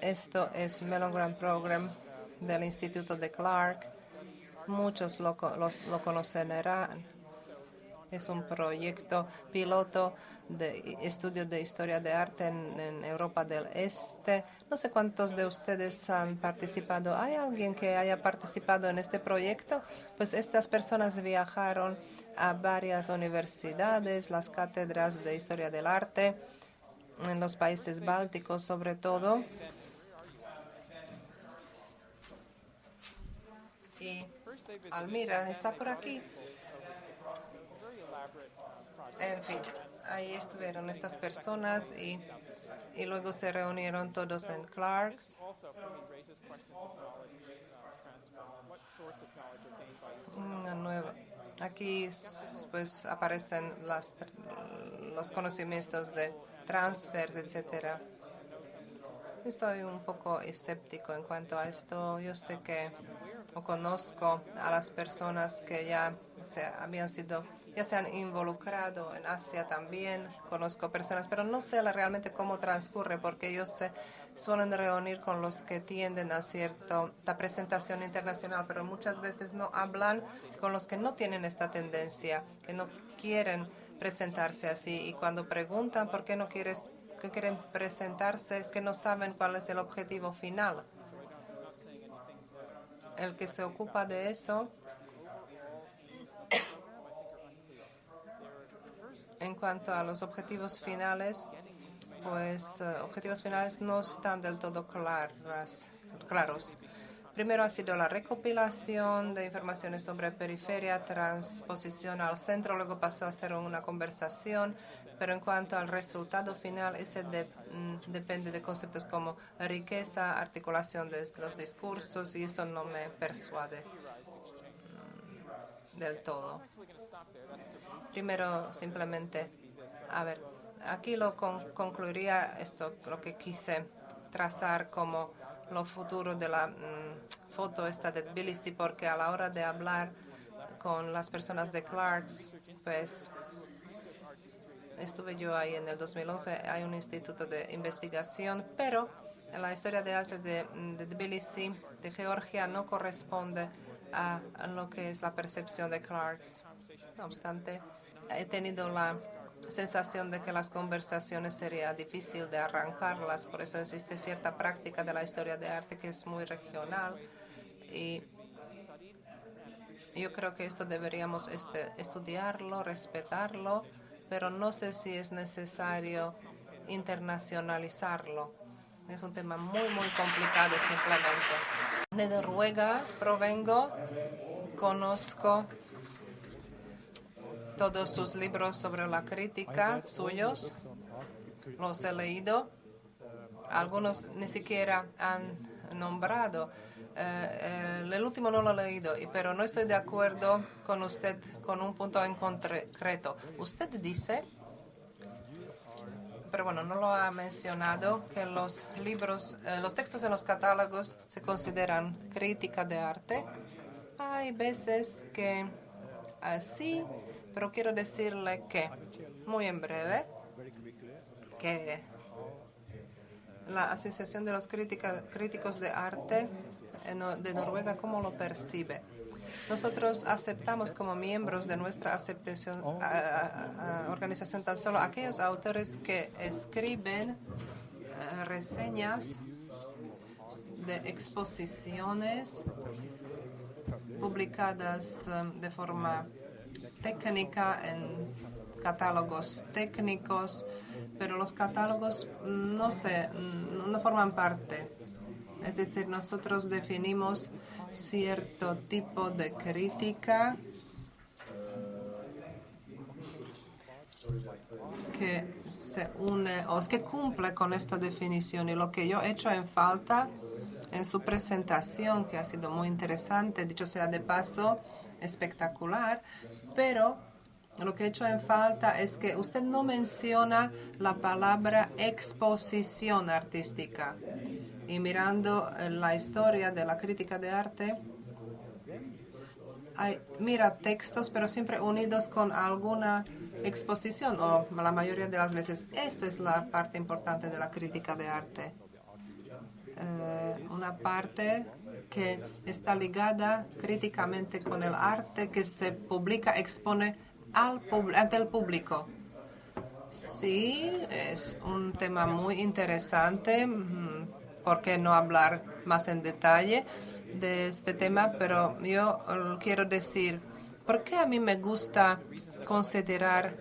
Esto es Mellon Grant Program del Instituto de Clark. Muchos lo conocerán. Es un proyecto piloto de estudio de historia de arte en Europa del Este. No sé cuántos de ustedes han participado. ¿Hay alguien que haya participado en este proyecto? Pues estas personas viajaron a varias universidades, las cátedras de historia del arte, en los países bálticos sobre todo. Y Almira está por aquí. En fin, ahí estuvieron estas personas y luego se reunieron todos en Clark's. Una nueva. Aquí pues aparecen los conocimientos de transfer, etcétera. Yo soy un poco escéptico en cuanto a esto. Yo sé que conozco a las personas que ya se han involucrado en Asia también. Conozco personas, pero no sé realmente cómo transcurre, porque ellos se suelen reunir con los que tienden a cierta presentación internacional, pero muchas veces no hablan con los que no tienen esta tendencia, que no quieren presentarse así. Y cuando preguntan por qué no quieren presentarse, es que no saben cuál es el objetivo final. El que se ocupa de eso, en cuanto a los objetivos finales, pues objetivos finales no están del todo claros. Primero ha sido la recopilación de informaciones sobre periferia, transposición al centro, luego pasó a ser una conversación, pero en cuanto al resultado final, ese depende de conceptos como riqueza, articulación de los discursos, y eso no me persuade del todo. Primero, simplemente, a ver, aquí lo concluiría esto, lo que quise trazar como lo futuro de la foto esta de Tbilisi, porque a la hora de hablar con las personas de Clark's, pues estuve yo ahí en el 2011, hay un instituto de investigación, pero la historia de arte de Tbilisi, de Georgia, no corresponde a lo que es la percepción de Clark's. No obstante, he tenido la sensación de que las conversaciones sería difícil de arrancarlas, por eso existe cierta práctica de la historia de arte que es muy regional, y yo creo que esto deberíamos estudiarlo, respetarlo, pero no sé si es necesario internacionalizarlo. Es un tema muy, muy complicado simplemente. De Noruega provengo, conozco todos sus libros sobre la crítica suyos, los he leído. Algunos ni siquiera han nombrado. El último no lo he leído, pero no estoy de acuerdo con usted con un punto en concreto. Usted dice, pero bueno, no lo ha mencionado, que los libros, los textos en los catálogos se consideran crítica de arte. Hay veces que sí, pero quiero decirle que, muy en breve, que la Asociación de los Críticos de Arte de Noruega, ¿cómo lo percibe? Nosotros aceptamos como miembros de nuestra organización tan solo aquellos autores que escriben reseñas de exposiciones publicadas de forma técnica en catálogos técnicos, pero los catálogos no forman parte. Es decir, nosotros definimos cierto tipo de crítica que se une o es que cumple con esta definición. Y lo que yo he hecho en falta en su presentación, que ha sido muy interesante, dicho sea de paso, espectacular, pero lo que he hecho en falta es que usted no menciona la palabra exposición artística. Y mirando la historia de la crítica de arte, mira textos, pero siempre unidos con alguna exposición, o la mayoría de las veces. Esta es la parte importante de la crítica de arte. Una parte que está ligada críticamente con el arte que se publica, expone ante el público. Sí, es un tema muy interesante. ¿Por qué no hablar más en detalle de este tema? Pero yo quiero decir, ¿por qué a mí me gusta considerar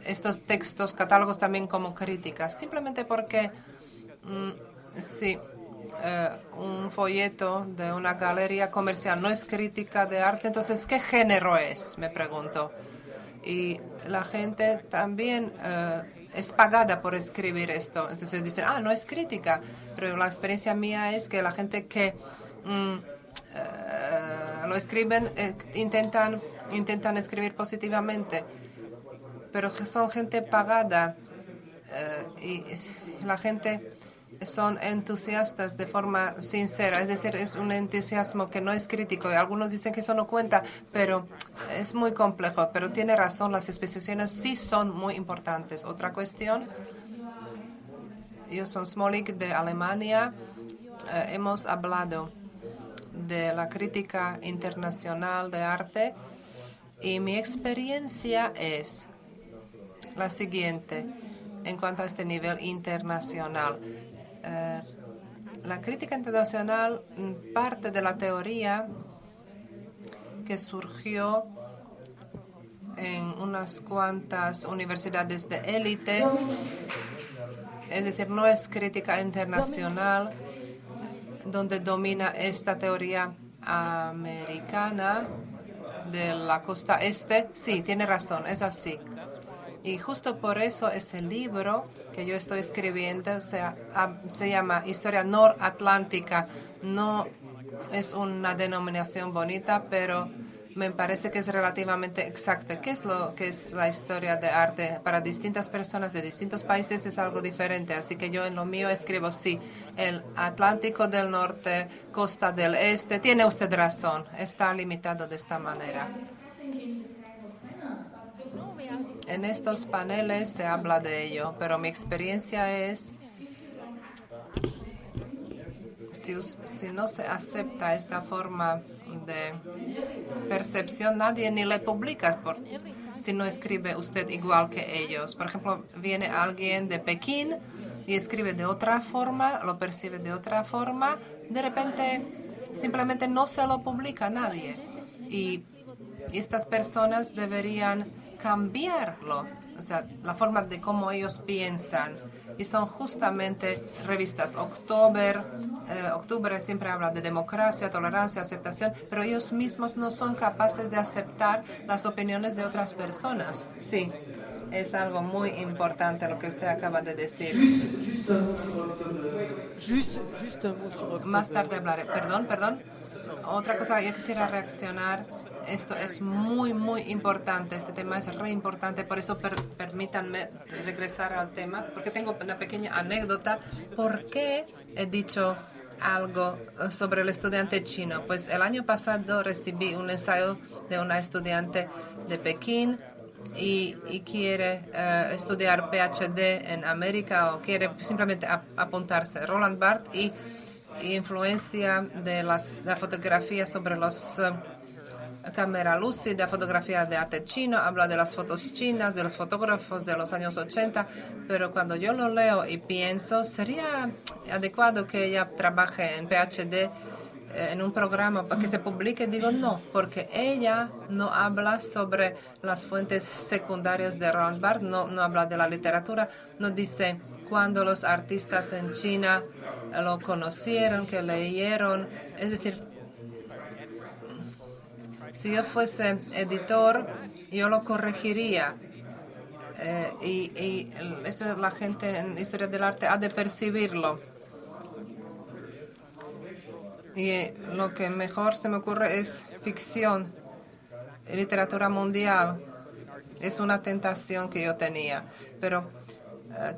estos textos, catálogos también como críticas? Simplemente porque si un folleto de una galería comercial no es crítica de arte, entonces, ¿qué género es? Me pregunto. Y la gente también es pagada por escribir esto. Entonces dicen, no es crítica. Pero la experiencia mía es que la gente que lo escriben intentan escribir positivamente. Pero son gente pagada y la gente son entusiastas de forma sincera, es decir, es un entusiasmo que no es crítico. Y algunos dicen que eso no cuenta, pero es muy complejo. Pero tiene razón, las especificaciones sí son muy importantes. Otra cuestión, yo soy Smolik de Alemania. Hemos hablado de la crítica internacional de arte y mi experiencia es la siguiente en cuanto a este nivel internacional. La crítica internacional parte de la teoría que surgió en unas cuantas universidades de élite, es decir, no es crítica internacional donde domina esta teoría americana de la costa este. Sí, tiene razón, es así. Y justo por eso ese libro que yo estoy escribiendo se llama Historia Noratlántica. No es una denominación bonita, pero me parece que es relativamente exacta. ¿Qué es lo que es la historia de arte? Para distintas personas de distintos países es algo diferente. Así que yo en lo mío escribo, sí, el Atlántico del Norte, costa del Este. Tiene usted razón, está limitado de esta manera. En estos paneles se habla de ello, pero mi experiencia es, si no se acepta esta forma de percepción, nadie ni le publica si no escribe usted igual que ellos. Por ejemplo, viene alguien de Pekín y escribe de otra forma, lo percibe de otra forma, de repente simplemente no se lo publica a nadie. Y estas personas deberían cambiarlo, o sea, la forma de cómo ellos piensan. Y son justamente revistas. Octubre siempre habla de democracia, tolerancia, aceptación, pero ellos mismos no son capaces de aceptar las opiniones de otras personas. Sí, es algo muy importante lo que usted acaba de decir. Más tarde hablaré. Perdón. Otra cosa, yo quisiera reaccionar. Esto es muy, muy importante. Este tema es re importante. Por eso permítanme regresar al tema, porque tengo una pequeña anécdota. ¿Por qué he dicho algo sobre el estudiante chino? Pues el año pasado recibí un ensayo de una estudiante de Pekín y quiere estudiar PhD en América o quiere simplemente apuntarse. Roland Barthes y influencia de la fotografía sobre los cámara lúcida, fotografía de arte chino, habla de las fotos chinas, de los fotógrafos de los años 80, pero cuando yo lo leo y pienso, ¿sería adecuado que ella trabaje en PhD en un programa para que se publique? Digo no, porque ella no habla sobre las fuentes secundarias de Roland Barthes, no habla de la literatura, no dice cuando los artistas en China lo conocieron, que leyeron, es decir, si yo fuese editor, yo lo corregiría. Y eso la gente en historia del arte ha de percibirlo. Y lo que mejor se me ocurre es ficción, literatura mundial. Es una tentación que yo tenía. Pero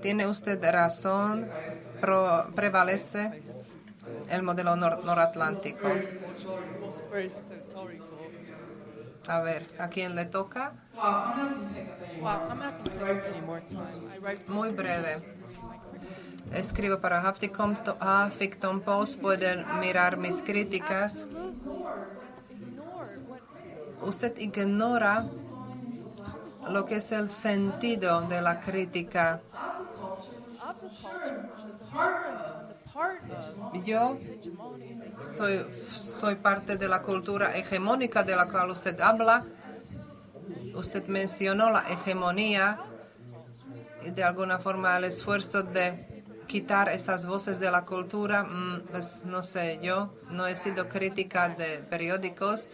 tiene usted razón, prevalece el modelo noratlántico. A ver, ¿a quién le toca? Muy breve. Escribo para Huffington Post. Pueden mirar mis críticas. Usted ignora lo que es el sentido de la crítica. Yo soy parte de la cultura hegemónica de la cual usted habla. Usted mencionó la hegemonía y de alguna forma el esfuerzo de quitar esas voces de la cultura. Pues no sé, yo no he sido crítica de periódicos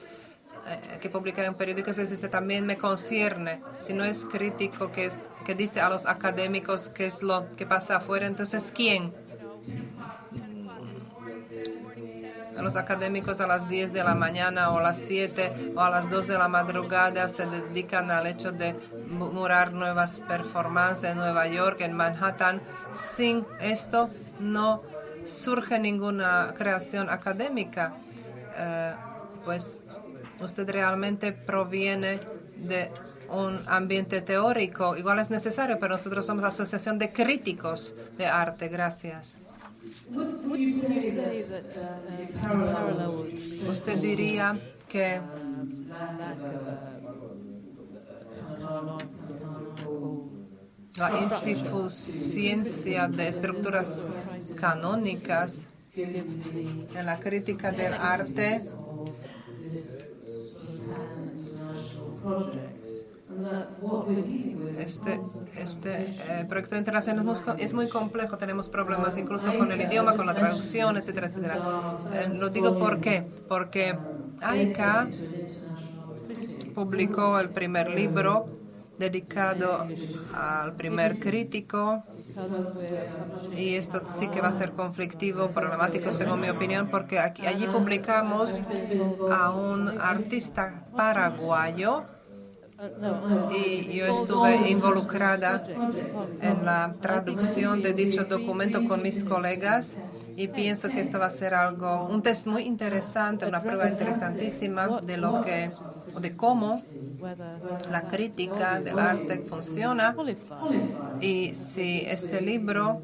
que publican en periódicos, eso también me concierne. Si no es crítico que dice a los académicos qué es lo que pasa afuera, entonces ¿quién? Los académicos a las 10 de la mañana o a las 7 o a las 2 de la madrugada se dedican al hecho de murar nuevas performances en Nueva York, en Manhattan. Sin esto no surge ninguna creación académica. Pues usted realmente proviene de un ambiente teórico. Igual es necesario, pero nosotros somos la Asociación de Críticos de Arte. Gracias. Usted diría que la insuficiencia de estructuras canónicas en la crítica del arte este proyecto internacional es muy complejo. Tenemos problemas incluso con el idioma, con la traducción, etcétera, etcétera. Lo digo porque AICA publicó el primer libro dedicado al primer crítico. Y esto sí que va a ser conflictivo, problemático, según mi opinión, porque allí publicamos a un artista paraguayo y yo estuve involucrada en la traducción de dicho documento con mis colegas y pienso que esto va a ser un test muy interesante, una prueba interesantísima de cómo la crítica del arte funciona y si este libro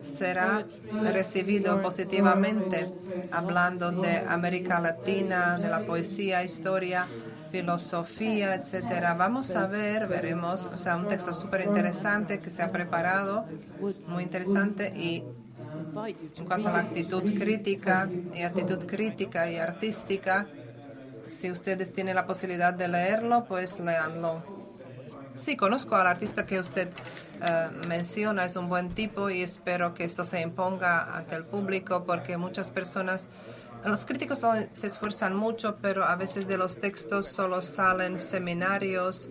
será recibido positivamente, hablando de América Latina, de la poesía, historia, filosofía, etcétera. Vamos a veremos, o sea, un texto súper interesante que se ha preparado, muy interesante, y en cuanto a la actitud crítica y artística, si ustedes tienen la posibilidad de leerlo, pues léanlo. Sí, conozco al artista que usted menciona, es un buen tipo y espero que esto se imponga ante el público porque muchas personas, los críticos se esfuerzan mucho, pero a veces de los textos solo salen seminarios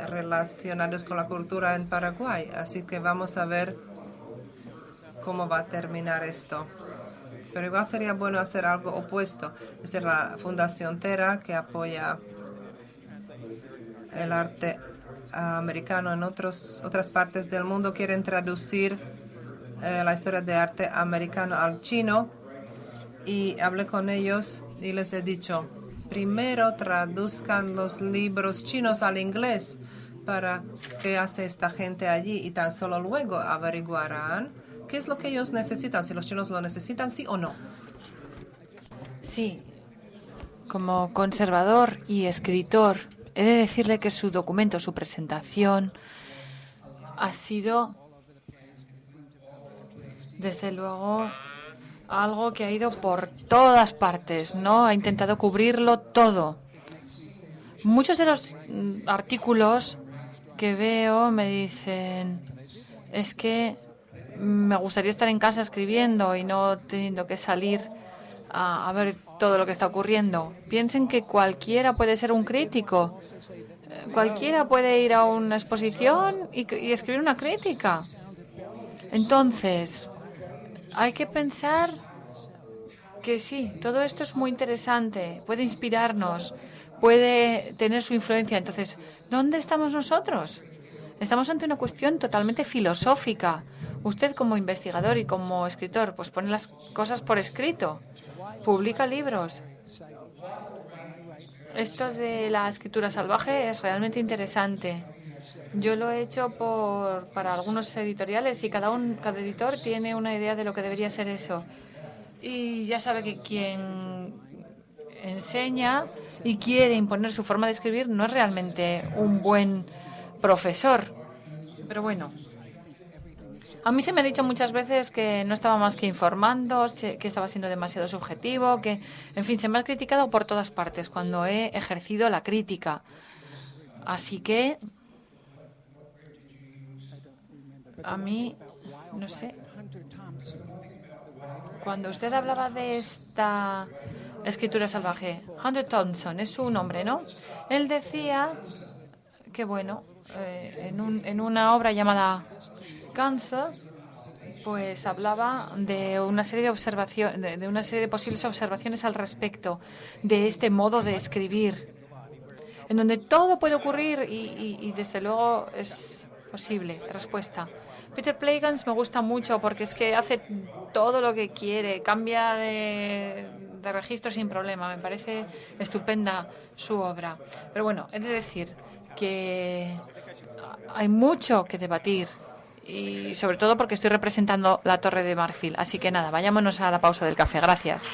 relacionados con la cultura en Paraguay. Así que vamos a ver cómo va a terminar esto. Pero igual sería bueno hacer algo opuesto. Es decir, la Fundación Terra, que apoya el arte americano en otras partes del mundo, quieren traducir la historia de arte americano al chino y hablé con ellos y les he dicho, primero traduzcan los libros chinos al inglés para qué hace esta gente allí y tan solo luego averiguarán qué es lo que ellos necesitan, si los chinos lo necesitan, sí o no. Sí, como conservador y escritor, he de decirle que su documento, su presentación, ha sido, desde luego, algo que ha ido por todas partes, ¿no? Ha intentado cubrirlo todo. Muchos de los artículos que veo me dicen, es que me gustaría estar en casa escribiendo y no teniendo que salir a ver todo lo que está ocurriendo. Piensen que cualquiera puede ser un crítico. Cualquiera puede ir a una exposición y escribir una crítica. Entonces, hay que pensar que sí, todo esto es muy interesante, puede inspirarnos, puede tener su influencia. Entonces, ¿dónde estamos nosotros? Estamos ante una cuestión totalmente filosófica. Usted como investigador y como escritor, pues pone las cosas por escrito, publica libros. Esto de la escritura salvaje es realmente interesante. Yo lo he hecho para algunos editoriales y cada editor tiene una idea de lo que debería ser eso. Y ya sabe que quien enseña y quiere imponer su forma de escribir no es realmente un buen profesor. Pero bueno, a mí se me ha dicho muchas veces que no estaba más que informando, que estaba siendo demasiado subjetivo, que, en fin, se me ha criticado por todas partes cuando he ejercido la crítica. Así que, a mí, no sé, cuando usted hablaba de esta escritura salvaje, Hunter Thompson es su nombre, ¿no? Él decía que, bueno, en una obra llamada Cancer, pues hablaba de una serie de observaciones, de una serie de posibles observaciones al respecto de este modo de escribir, en donde todo puede ocurrir y desde luego es posible. Respuesta. Peter Plagens me gusta mucho porque es que hace todo lo que quiere, cambia de registro sin problema. Me parece estupenda su obra. Pero bueno, es decir que hay mucho que debatir y sobre todo porque estoy representando la Torre de Marfil. Así que nada, vayámonos a la pausa del café. Gracias.